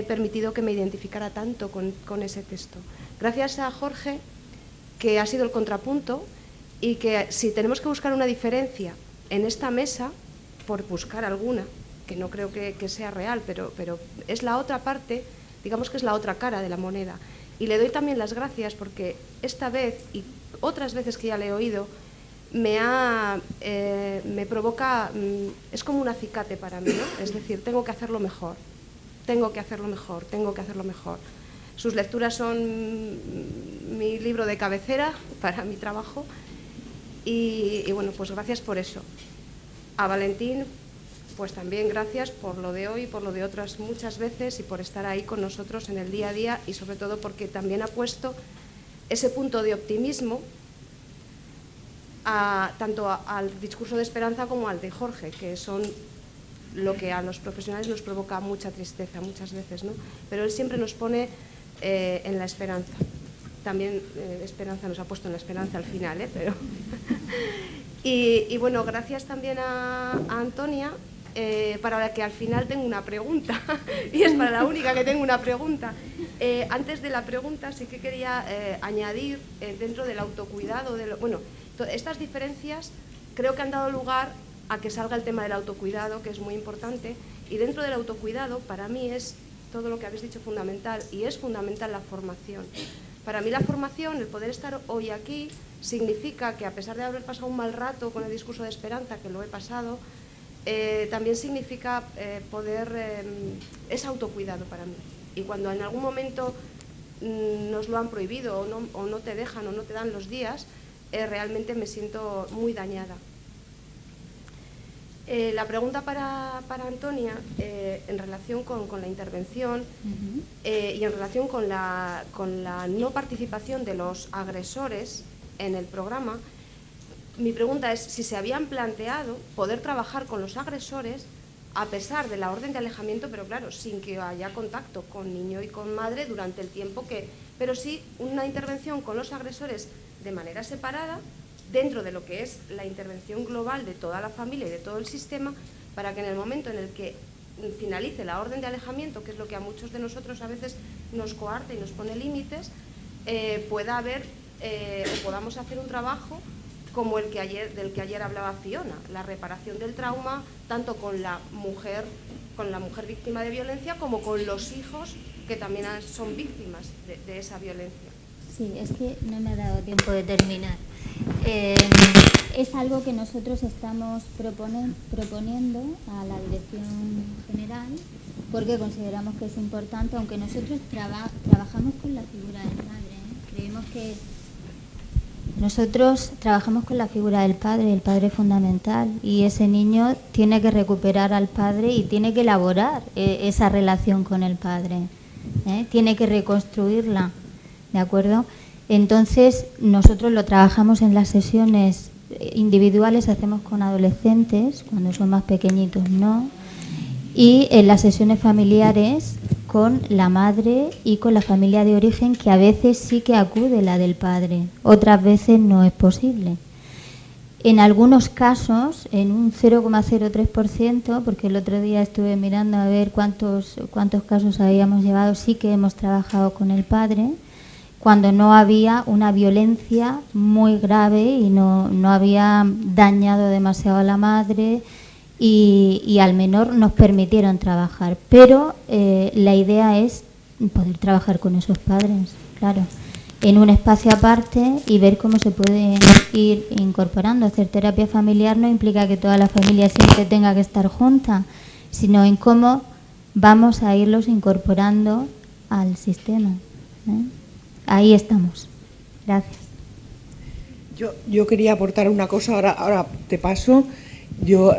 Speaker 8: permitido que me identificara tanto con ese texto. Gracias a Jorge, que ha sido el contrapunto, y que si tenemos que buscar una diferencia en esta mesa, por buscar alguna, que no creo que sea real, pero es la otra parte, digamos que es la otra cara de la moneda. Y le doy también las gracias porque esta vez y otras veces que ya le he oído, me provoca, es como un acicate para mí, ¿no? Es decir, tengo que hacerlo mejor, tengo que hacerlo mejor, tengo que hacerlo mejor. Sus lecturas son mi libro de cabecera para mi trabajo y bueno, pues gracias por eso. A Valentín, pues también gracias por lo de hoy, por lo de otras muchas veces y por estar ahí con nosotros en el día a día y sobre todo porque también ha puesto ese punto de optimismo tanto al discurso de Esperanza como al de Jorge, que son lo que a los profesionales nos provoca mucha tristeza muchas veces, ¿no? Pero él siempre nos pone en la esperanza. También Esperanza nos ha puesto en la esperanza al final, pero y bueno, gracias también a Antonia, para la que al final tengo una pregunta y es para la única que tengo una pregunta. Antes de la pregunta sí que quería añadir dentro del autocuidado, bueno, estas diferencias creo que han dado lugar a que salga el tema del autocuidado, que es muy importante, y dentro del autocuidado para mí es todo lo que habéis dicho fundamental, y es fundamental la formación. Para mí la formación, el poder estar hoy aquí, significa que a pesar de haber pasado un mal rato con el discurso de Esperanza, que lo he pasado, también significa es autocuidado para mí. Y cuando en algún momento nos lo han prohibido o no te dejan o no te dan los días, realmente me siento muy dañada. La pregunta para Antonia, en relación con la intervención y en relación con la no participación de los agresores en el programa, mi pregunta es si se habían planteado poder trabajar con los agresores a pesar de la orden de alejamiento, pero claro, sin que haya contacto con niño y con madre durante el tiempo pero sí una intervención con los agresores de manera separada, dentro de lo que es la intervención global de toda la familia y de todo el sistema, para que en el momento en el que finalice la orden de alejamiento, que es lo que a muchos de nosotros a veces nos coarta y nos pone límites, pueda haber o podamos hacer un trabajo como del que ayer hablaba Fiona, la reparación del trauma, tanto con la mujer víctima de violencia como con los hijos que también son víctimas de esa violencia.
Speaker 6: Sí, es que no me ha dado tiempo de terminar. Es algo que nosotros estamos proponiendo a la Dirección General porque consideramos que es importante, aunque nosotros trabajamos con la figura del padre, creemos que nosotros trabajamos con la figura del padre, el padre fundamental, y ese niño tiene que recuperar al padre y tiene que elaborar esa relación con el padre, tiene que reconstruirla, ¿de acuerdo? Entonces nosotros lo trabajamos en las sesiones individuales, hacemos con adolescentes, cuando son más pequeñitos no, y en las sesiones familiares con la madre y con la familia de origen, que a veces sí que acude la del padre, otras veces no es posible. En algunos casos, en un 0,03%, porque el otro día estuve mirando a ver cuántos casos habíamos llevado, sí que hemos trabajado con el padre, cuando no había una violencia muy grave y no había dañado demasiado a la madre, y al menor nos permitieron trabajar, pero la idea es poder trabajar con esos padres, claro, en un espacio aparte y ver cómo se puede ir incorporando. Hacer terapia familiar no implica que toda la familia siempre tenga que estar junta, sino en cómo vamos a irlos incorporando al sistema, ¿eh? Ahí estamos. Gracias.
Speaker 1: Yo quería aportar una cosa, ahora te paso. Yo,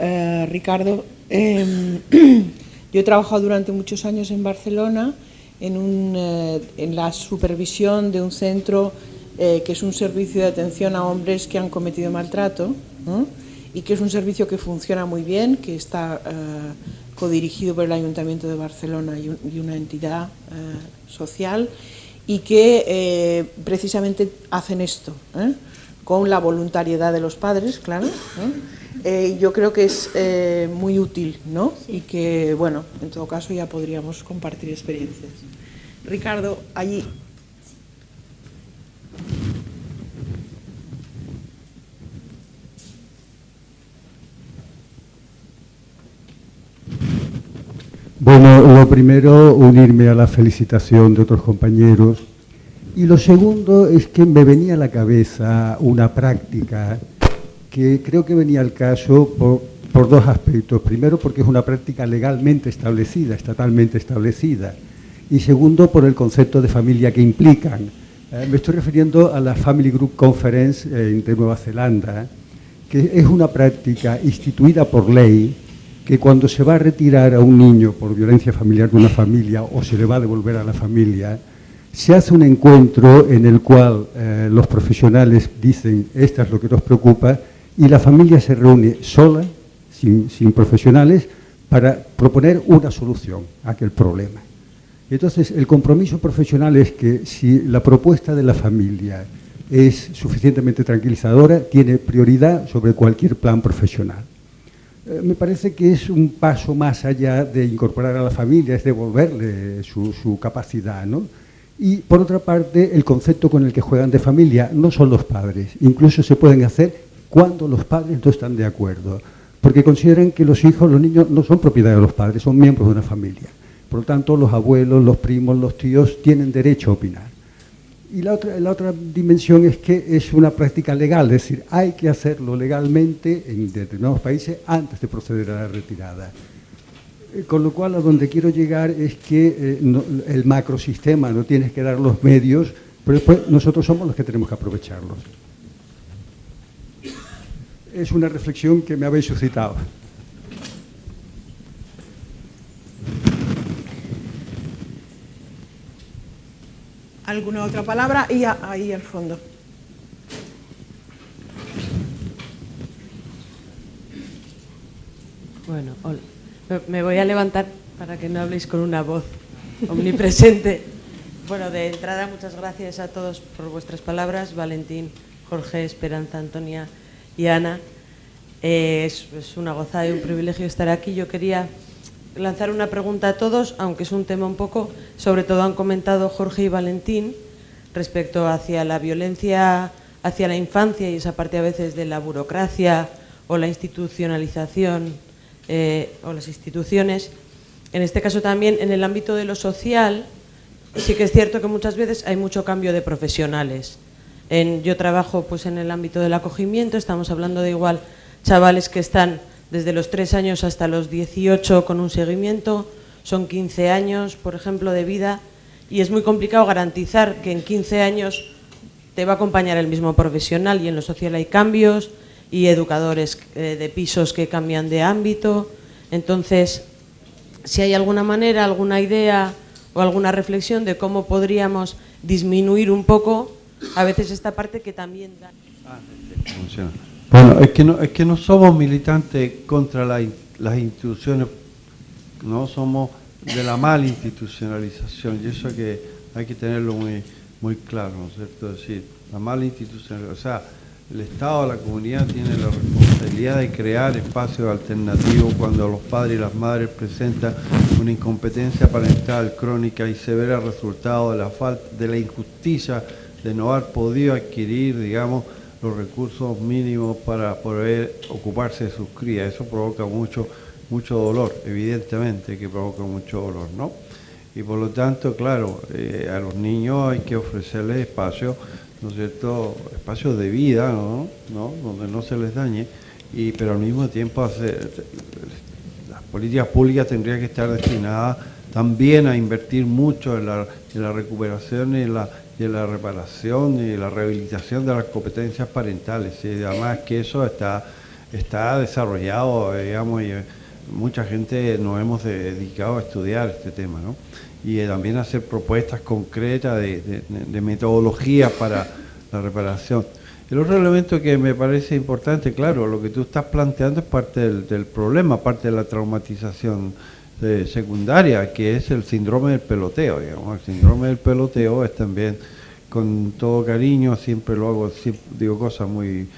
Speaker 1: Ricardo, yo he trabajado durante muchos años en Barcelona en la supervisión de un centro que es un servicio de atención a hombres que han cometido maltrato, ¿no? Y que es un servicio que funciona muy bien, que está codirigido por el Ayuntamiento de Barcelona y una entidad social, y que precisamente hacen esto, con la voluntariedad de los padres, claro. Yo creo que es muy útil, ¿no? Y que, bueno, en todo caso ya podríamos compartir experiencias. Ricardo, allí.
Speaker 9: Bueno, lo primero, unirme a la felicitación de otros compañeros. Y lo segundo es que me venía a la cabeza una práctica que creo que venía al caso por dos aspectos. Primero, porque es una práctica legalmente establecida, estatalmente establecida. Y segundo, por el concepto de familia que implican. Me estoy refiriendo a la Family Group Conference de Nueva Zelanda, que es una práctica instituida por ley, que cuando se va a retirar a un niño por violencia familiar de una familia o se le va a devolver a la familia, se hace un encuentro en el cual los profesionales dicen, esto es lo que nos preocupa, y la familia se reúne sola, sin profesionales, para proponer una solución a aquel problema. Entonces, el compromiso profesional es que si la propuesta de la familia es suficientemente tranquilizadora, tiene prioridad sobre cualquier plan profesional. Me parece que es un paso más allá de incorporar a la familia, es devolverle su capacidad, ¿no? Y, por otra parte, el concepto con el que juegan de familia no son los padres. Incluso se pueden hacer cuando los padres no están de acuerdo, porque consideran que los hijos, los niños, no son propiedad de los padres, son miembros de una familia. Por lo tanto, los abuelos, los primos, los tíos tienen derecho a opinar. Y la otra dimensión es que es una práctica legal, es decir, hay que hacerlo legalmente en determinados países antes de proceder a la retirada. Con lo cual, a donde quiero llegar es que el macrosistema no tienes que dar los medios, pero después nosotros somos los que tenemos que aprovecharlos. Es una reflexión que me habéis suscitado.
Speaker 1: ¿Alguna otra palabra? Y ahí al fondo.
Speaker 10: Bueno, hola. Me voy a levantar para que no habléis con una voz omnipresente. Bueno, de entrada, muchas gracias a todos por vuestras palabras. Valentín, Jorge, Esperanza, Antonia y Ana. Es una gozada y un privilegio estar aquí. Yo quería lanzar una pregunta a todos, aunque es un tema un poco, sobre todo han comentado Jorge y Valentín, respecto hacia la violencia hacia la infancia y esa parte a veces de la burocracia o la institucionalización o las instituciones. En este caso también en el ámbito de lo social, sí que es cierto que muchas veces hay mucho cambio de profesionales. Yo trabajo pues en el ámbito del acogimiento, estamos hablando de igual chavales que están desde los 3 años hasta los 18 con un seguimiento, son 15 años, por ejemplo, de vida, y es muy complicado garantizar que en 15 años te va a acompañar el mismo profesional, y en lo social hay cambios, y educadores de pisos que cambian de ámbito. Entonces, si hay alguna manera, alguna idea o alguna reflexión de cómo podríamos disminuir un poco a veces esta parte que también da.
Speaker 3: Bueno, es que no somos militantes contra las instituciones, no somos de la mala institucionalización, y eso que hay que tenerlo muy claro, ¿no es cierto? Es decir, la mala institucionalización, o sea, el Estado, la comunidad tiene la responsabilidad de crear espacios alternativos cuando los padres y las madres presentan una incompetencia parental crónica y severa resultado de la injusticia de no haber podido adquirir, digamos, los recursos mínimos para poder ocuparse de sus crías. Eso provoca mucho dolor, evidentemente que provoca mucho dolor, ¿no? Y por lo tanto, claro, a los niños hay que ofrecerles espacios, ¿no es cierto?, espacios de vida, ¿no? Donde no se les dañe, pero al mismo tiempo las políticas públicas tendrían que estar destinadas también a invertir mucho en la recuperación y en la reparación y la rehabilitación de las competencias parentales. Y además que eso está desarrollado, digamos, y mucha gente nos hemos dedicado a estudiar este tema, ¿no? Y también hacer propuestas concretas de metodologías para la reparación. El otro elemento que me parece importante, claro, lo que tú estás planteando es parte del problema, parte de la traumatización secundaria, que es el síndrome del peloteo, digamos. El síndrome del peloteo es también, con todo cariño, siempre lo hago, digo cosas muy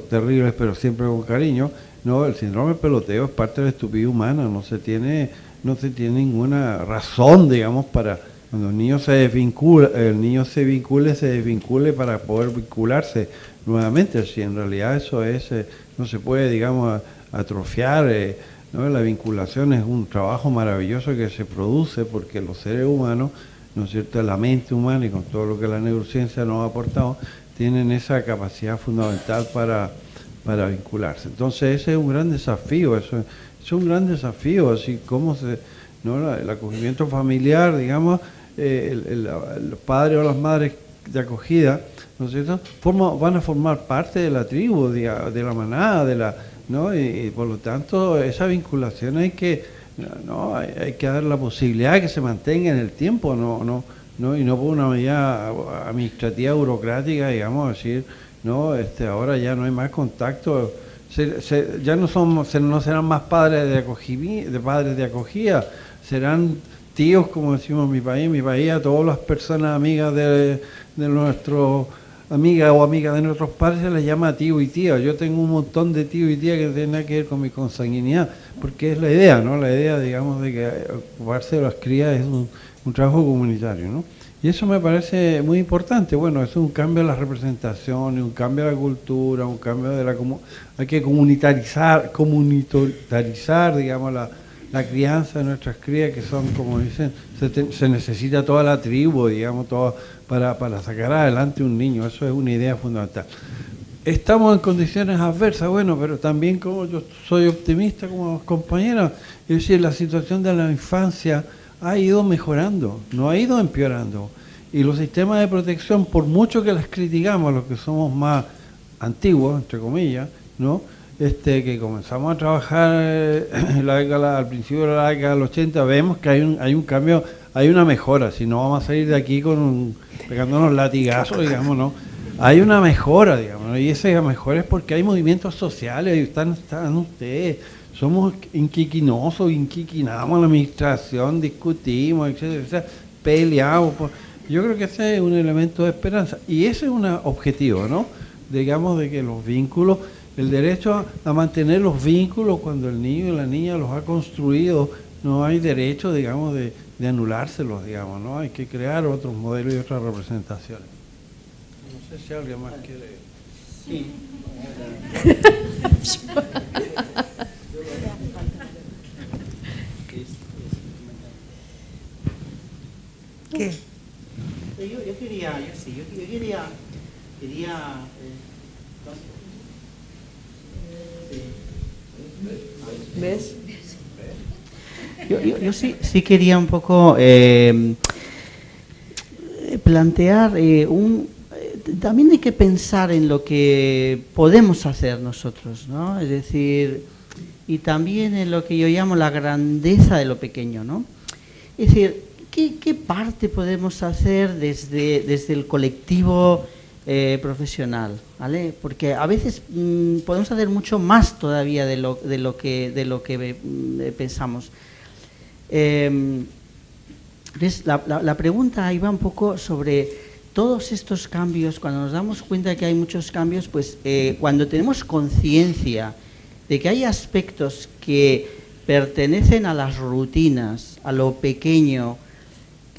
Speaker 3: terribles, pero siempre con cariño, no, el síndrome del peloteo es parte de la estupidez humana, no se tiene ninguna razón, digamos, para cuando el niño se desvincule para poder vincularse nuevamente. Si en realidad eso no se puede, digamos, atrofiar, ¿no? La vinculación es un trabajo maravilloso que se produce porque los seres humanos, ¿no es cierto?, la mente humana y con todo lo que la neurociencia nos ha aportado, tienen esa capacidad fundamental para vincularse. Entonces ese es un gran desafío, eso es un gran desafío, así como el acogimiento familiar, digamos, los padres o las madres de acogida, ¿no es cierto?, van a formar parte de la tribu, de la manada, ¿no? Y por lo tanto esa vinculación hay que dar la posibilidad de que se mantenga en el tiempo, y no por una medida administrativa burocrática, digamos, decir, no, ahora ya no hay más contacto, ya no serán más padres de acogida, serán tíos, como decimos en mi país, a todas las personas amigas de nuestro amiga o amiga de nuestros padres se les llama tío y tía. Yo tengo un montón de tío y tía que tienen nada que ver con mi consanguinidad, porque es la idea, ¿no? La idea, digamos, de que ocuparse de las crías es un trabajo comunitario, ¿no? Y eso me parece muy importante. Bueno, es un cambio de la representación, un cambio de la cultura, un cambio de hay que comunitarizar, digamos, la crianza de nuestras crías, que son, como dicen, se necesita toda la tribu, digamos, todo para sacar adelante un niño. Eso es una idea fundamental. Estamos en condiciones adversas, bueno, pero también, como yo soy optimista como los compañeros, es decir, la situación de la infancia ha ido mejorando, no ha ido empeorando. Y los sistemas de protección, por mucho que las criticamos, los que somos más antiguos, entre comillas, ¿no?, que comenzamos a trabajar al principio de la década del 80, vemos que hay un cambio, hay una mejora. Si no, vamos a salir de aquí pegándonos latigazos, digamos, ¿no? Hay una mejora, digamos, ¿no? Y esa mejora es porque hay movimientos sociales, y están ustedes. Somos inquiquinosos, inquiquinamos la administración, discutimos, etcétera, peleamos. Yo creo que ese es un elemento de esperanza. Y ese es un objetivo, ¿no? Digamos, de que los vínculos, el derecho a mantener los vínculos cuando el niño y la niña los ha construido, no hay derecho, digamos, de anulárselos, digamos, ¿no? Hay que crear otros modelos y otras representaciones. No sé si alguien más quiere. Sí.
Speaker 5: ¿Qué?
Speaker 2: Yo quería
Speaker 5: ¿Ves?
Speaker 2: Yo sí quería un poco plantear también hay que pensar en lo que podemos hacer nosotros, ¿no? Es decir, y también en lo que yo llamo la grandeza de lo pequeño, ¿no? Es decir, ¿qué parte podemos hacer desde el colectivo profesional, ¿vale? Porque a veces podemos hacer mucho más todavía de lo que pensamos. Entonces, la pregunta ahí va un poco sobre todos estos cambios. Cuando nos damos cuenta de que hay muchos cambios, pues cuando tenemos conciencia de que hay aspectos que pertenecen a las rutinas, a lo pequeño,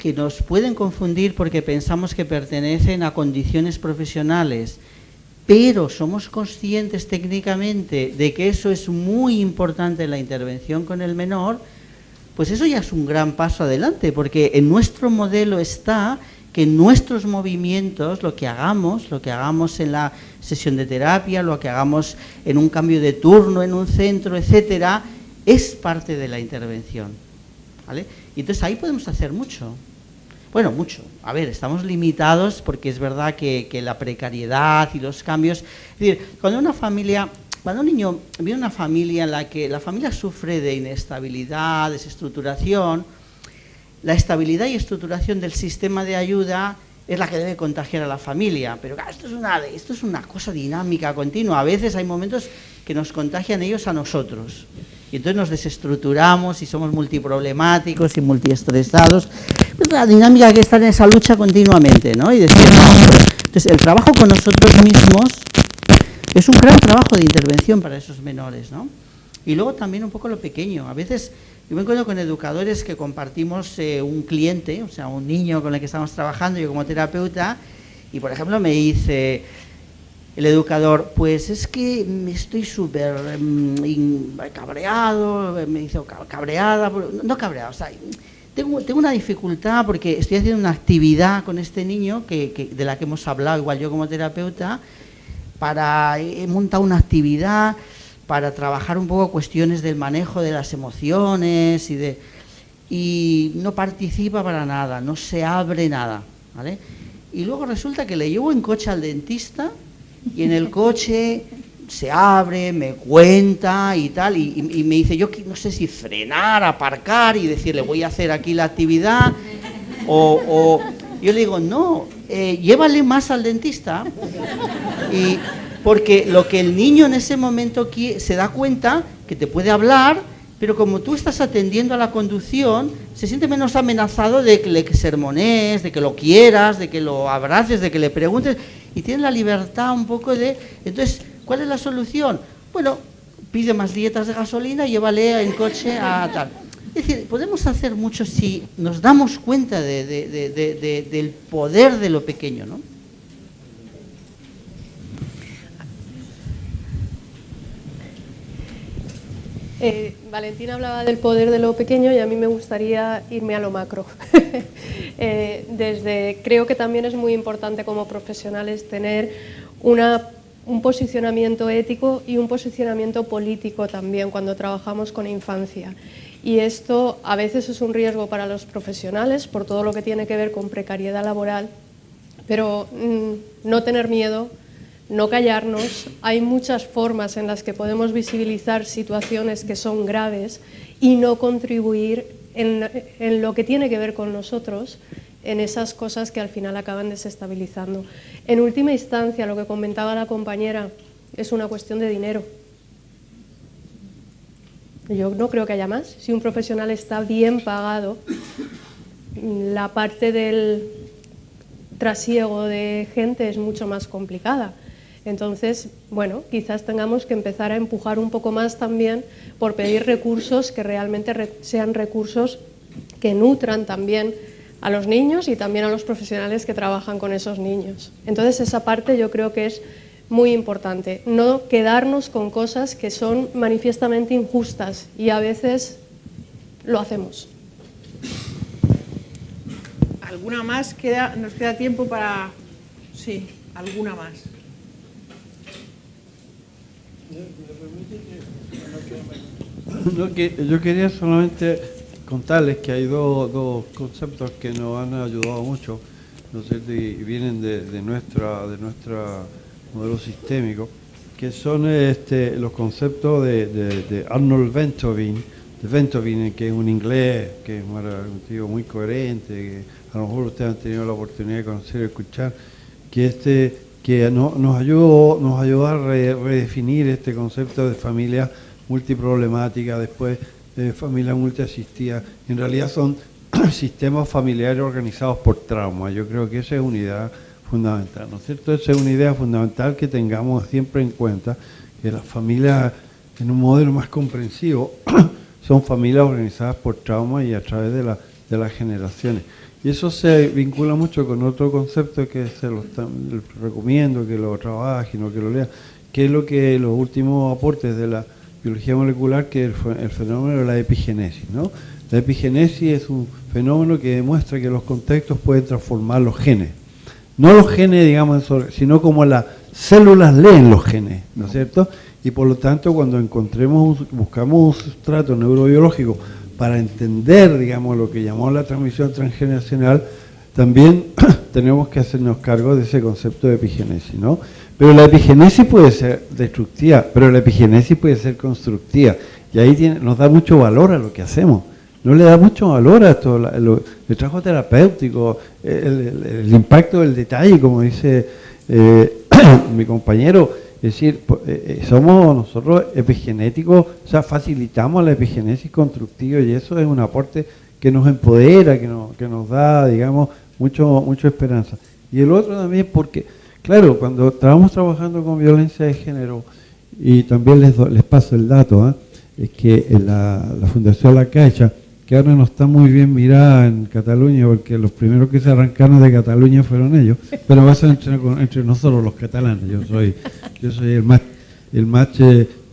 Speaker 2: que nos pueden confundir porque pensamos que pertenecen a condiciones profesionales, pero somos conscientes técnicamente de que eso es muy importante en la intervención con el menor, pues eso ya es un gran paso adelante, porque en nuestro modelo está que en nuestros movimientos, lo que hagamos en la sesión de terapia, lo que hagamos en un cambio de turno en un centro, etcétera, es parte de la intervención. ¿vale? Y entonces ahí podemos hacer mucho. Bueno, mucho. A ver, estamos limitados porque es verdad que la precariedad y los cambios... Es decir, cuando un niño viene a una familia en la que la familia sufre de inestabilidad, desestructuración, la estabilidad y estructuración del sistema de ayuda es la que debe contagiar a la familia. Pero claro, esto es una cosa dinámica, continua. A veces hay momentos que nos contagian ellos a nosotros. Y entonces nos desestructuramos y somos multiproblemáticos y multiestresados. Es la dinámica que está en esa lucha continuamente, ¿no? Y decir, no. Entonces, el trabajo con nosotros mismos es un gran trabajo de intervención para esos menores, ¿no? Y luego también un poco lo pequeño. A veces yo me encuentro con educadores que compartimos un cliente, o sea, un niño con el que estamos trabajando, yo como terapeuta, y por ejemplo me dice el educador, pues es que me estoy súper cabreado, me dice cabreada, no cabreada, o sea, tengo una dificultad porque estoy haciendo una actividad con este niño de la que hemos hablado, igual yo como terapeuta, he montado una actividad para trabajar un poco cuestiones del manejo de las emociones y no participa para nada, no se abre nada, ¿vale? Y luego resulta que le llevo en coche al dentista y en el coche se abre, me cuenta y tal, y me dice, yo no sé si frenar, aparcar y decirle voy a hacer aquí la actividad, o yo le digo, no, llévale más al dentista, porque lo que el niño en ese momento se da cuenta, que te puede hablar, pero como tú estás atendiendo a la conducción, se siente menos amenazado de que le sermonees, de que lo quieras, de que lo abraces, de que le preguntes, y tiene la libertad un poco de... Entonces, ¿cuál es la solución? Bueno, pide más dietas de gasolina y llévale en coche a tal. Es decir, podemos hacer mucho si nos damos cuenta del poder de lo pequeño, ¿no?
Speaker 4: Valentina hablaba del poder de lo pequeño y a mí me gustaría irme a lo macro. Creo que también es muy importante como profesionales tener un posicionamiento ético y un posicionamiento político también cuando trabajamos con infancia. Y esto a veces es un riesgo para los profesionales por todo lo que tiene que ver con precariedad laboral, pero no tener miedo, no callarnos. Hay muchas formas en las que podemos visibilizar situaciones que son graves y no contribuir en lo que tiene que ver con nosotros, en esas cosas que al final acaban desestabilizando. En última instancia, lo que comentaba la compañera, es una cuestión de dinero. Yo no creo que haya más. Si un profesional está bien pagado, la parte del trasiego de gente es mucho más complicada. Entonces, bueno, quizás tengamos que empezar a empujar un poco más también por pedir recursos que realmente sean recursos que nutran también a los niños y también a los profesionales que trabajan con esos niños. Entonces, esa parte yo creo que es muy importante. No quedarnos con cosas que son manifiestamente injustas y a veces lo hacemos.
Speaker 1: ¿Alguna más? Nos queda tiempo para... Sí, alguna más.
Speaker 3: Yo quería solamente contarles que hay dos conceptos que nos han ayudado mucho, ¿no es cierto? Y vienen de nuestra modelo sistémico, que son los conceptos de Arnold Ventovin, que es un inglés, que es un tío muy coherente, que a lo mejor ustedes han tenido la oportunidad de conocer y escuchar, que nos ayudó a redefinir este concepto de familia multiproblemática, después de familia multiasistida. En realidad son sistemas familiares organizados por trauma. Yo creo que esa es una idea fundamental, ¿no es cierto? Esa es una idea fundamental que tengamos siempre en cuenta, que las familias, en un modelo más comprensivo, son familias organizadas por trauma y a través de las generaciones. Y eso se vincula mucho con otro concepto que les recomiendo que lo trabajen o que lo lean, que es los últimos aportes de la biología molecular, que es el fenómeno de la epigenesis, ¿no? La epigenesis es un fenómeno que demuestra que los contextos pueden transformar los genes. No los genes, digamos, sino como las células leen los genes, ¿no es cierto? Y por lo tanto, cuando buscamos un sustrato neurobiológico para entender, digamos, lo que llamamos la transmisión transgeneracional, también tenemos que hacernos cargo de ese concepto de epigenesis, ¿no? Pero la epigenesis puede ser destructiva, pero la epigenesis puede ser constructiva. Y ahí nos da mucho valor a lo que hacemos. No le da mucho valor a todo el trabajo terapéutico, el impacto del detalle, como dice mi compañero. Es decir, somos nosotros epigenéticos, o sea, facilitamos la epigenesis constructiva y eso es un aporte que nos empodera, que nos da, digamos, mucha esperanza. Y el otro también porque, claro, cuando estábamos trabajando con violencia de género, y también les paso el dato, es que en la Fundación La Caixa, que ahora no está muy bien mirada en Cataluña, porque los primeros que se arrancaron de Cataluña fueron ellos, pero va a ser entre nosotros los catalanes. Yo soy el más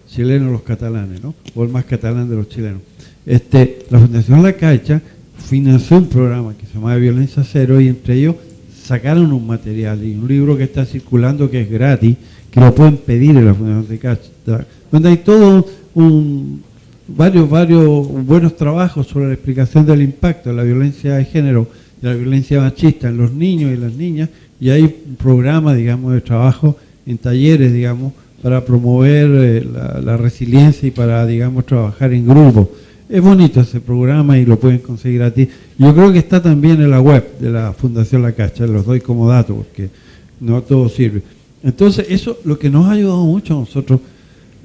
Speaker 3: chileno de los catalanes, ¿no? O el más catalán de los chilenos. La Fundación La Caixa financió un programa que se llama Violencia Cero y entre ellos sacaron un material y un libro que está circulando que es gratis, que lo pueden pedir en la Fundación La Caixa, donde hay todo varios buenos trabajos sobre la explicación del impacto de la violencia de género y la violencia machista en los niños y las niñas, y hay un programa, digamos, de trabajo en talleres, digamos, para promover la resiliencia y para, digamos, trabajar en grupo. Es bonito ese programa y lo pueden conseguir gratis. Yo creo que está también en la web de la Fundación La Caixa, los doy como dato porque no todo sirve. Entonces, eso lo que nos ha ayudado mucho a nosotros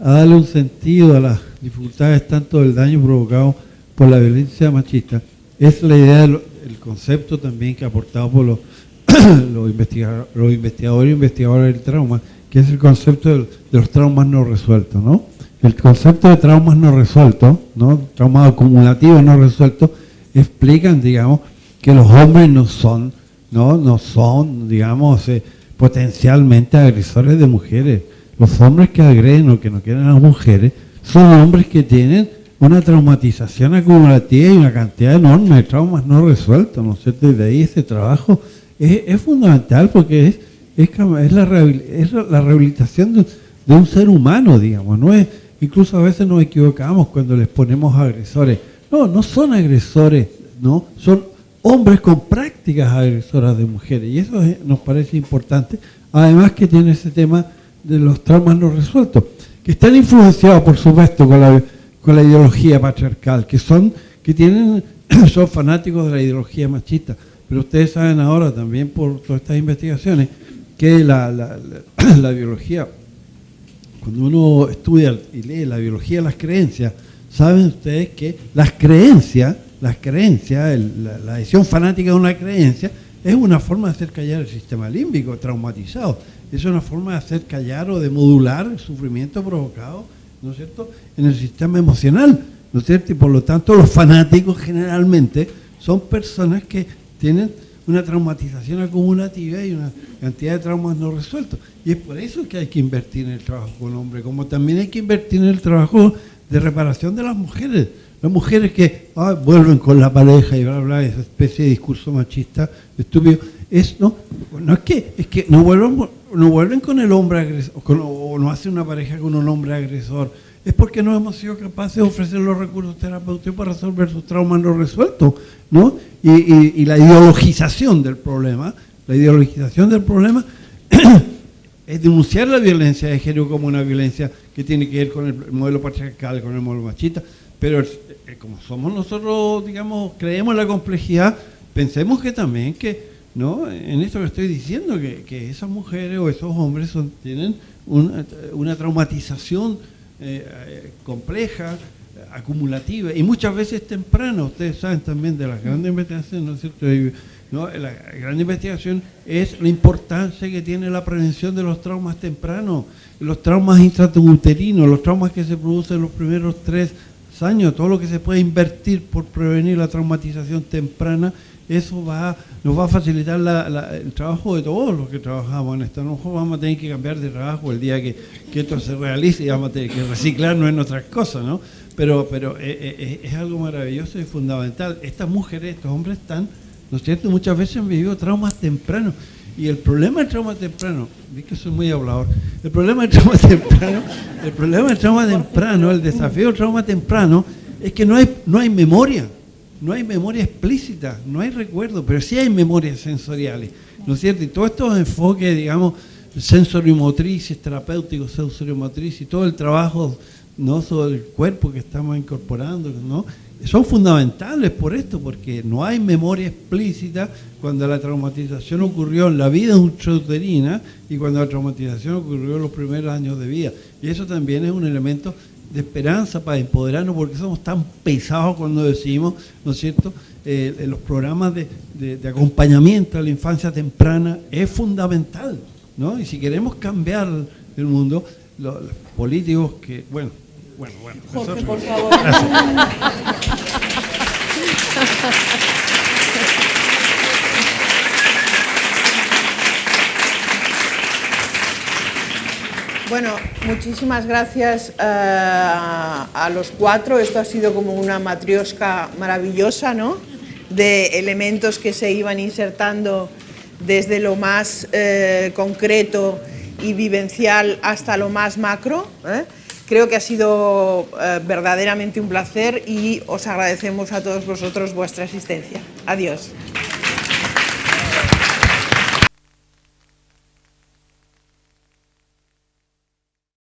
Speaker 3: a darle un sentido a las dificultades tanto del daño provocado por la violencia machista, es la idea del concepto también que ha aportado por los investigadores y investigadoras del trauma, que es el concepto de los traumas no resueltos, ¿no? El concepto de traumas no resueltos, ¿no? Traumas acumulativos no resueltos, explican, digamos, que los hombres no son, digamos, potencialmente agresores de mujeres. Los hombres que agreden o que no quieren a las mujeres son hombres que tienen una traumatización acumulativa y una cantidad enorme de traumas no resueltos, ¿no es cierto? Y de ahí ese trabajo es fundamental porque es la rehabilitación de un ser humano, digamos, no es. Incluso a veces nos equivocamos cuando les ponemos agresores. No son agresores, ¿no? Son hombres con prácticas agresoras de mujeres. Y eso nos parece importante. Además que tiene ese tema de los traumas no resueltos, que están influenciados, por supuesto, con la ideología patriarcal, son fanáticos de la ideología machista. Pero ustedes saben ahora también por todas estas investigaciones que la biología, cuando uno estudia y lee la biología de las creencias, saben ustedes que las creencias, la adhesión fanática de una creencia es una forma de hacer callar el sistema límbico traumatizado. Es una forma de hacer callar o de modular el sufrimiento provocado, ¿no es cierto?, en el sistema emocional, ¿no es cierto? Y por lo tanto los fanáticos generalmente son personas que tienen una traumatización acumulativa y una cantidad de traumas no resueltos. Y es por eso que hay que invertir en el trabajo con hombres, como también hay que invertir en el trabajo de reparación de las mujeres. Las mujeres que vuelven con la pareja y bla, bla, esa especie de discurso machista estúpido. Es que no vuelven con el hombre agresor, o no hacen una pareja con un hombre agresor. Es porque no hemos sido capaces de ofrecer los recursos terapéuticos para resolver sus traumas no resueltos, ¿no? Y la ideologización del problema, es denunciar la violencia de género como una violencia que tiene que ver con el modelo patriarcal, con el modelo machista, pero como somos nosotros, digamos, creemos en la complejidad, pensemos que también ¿no? En esto que estoy diciendo, que esas mujeres o esos hombres tienen una traumatización compleja, acumulativa y muchas veces temprana. Ustedes saben también de las grandes investigaciones, ¿no es cierto? ¿No? La gran investigación es la importancia que tiene la prevención de los traumas tempranos, los traumas intrauterinos, los traumas que se producen en los primeros 3 años, todo lo que se puede invertir por prevenir la traumatización temprana. Eso nos va a facilitar el trabajo de todos los que trabajamos en esto. A lo mejor vamos a tener que cambiar de trabajo el día que esto se realice y vamos a tener que reciclarnos en otras cosas, ¿no? Pero es algo maravilloso y fundamental. Estas mujeres, estos hombres están, ¿no es cierto?, muchas veces han vivido traumas tempranos. Y el problema del trauma temprano, vi que soy muy hablador, el problema del trauma temprano, el desafío del trauma temprano es que no hay memoria, no hay memoria explícita, no hay recuerdo, pero sí hay memorias sensoriales, ¿no es cierto? Y todos estos enfoques, digamos, sensoriomotrices, terapéuticos, sensoriomotrices y todo el trabajo, ¿no?, sobre el cuerpo que estamos incorporando, ¿no?, son fundamentales por esto, porque no hay memoria explícita cuando la traumatización ocurrió en la vida intrauterina y cuando la traumatización ocurrió en los primeros años de vida. Y eso también es un elemento de esperanza para empoderarnos, porque somos tan pesados cuando decimos, ¿no es cierto?, en los programas de acompañamiento a la infancia temprana es fundamental, ¿no? Y si queremos cambiar el mundo, los políticos que, bueno.
Speaker 1: Jorge, por favor. Bueno, muchísimas gracias a los cuatro. Esto ha sido como una matrioshka maravillosa, ¿no?, de elementos que se iban insertando desde lo más concreto y vivencial hasta lo más macro, ¿eh? Creo que ha sido verdaderamente un placer y os agradecemos a todos vosotros vuestra asistencia. Adiós.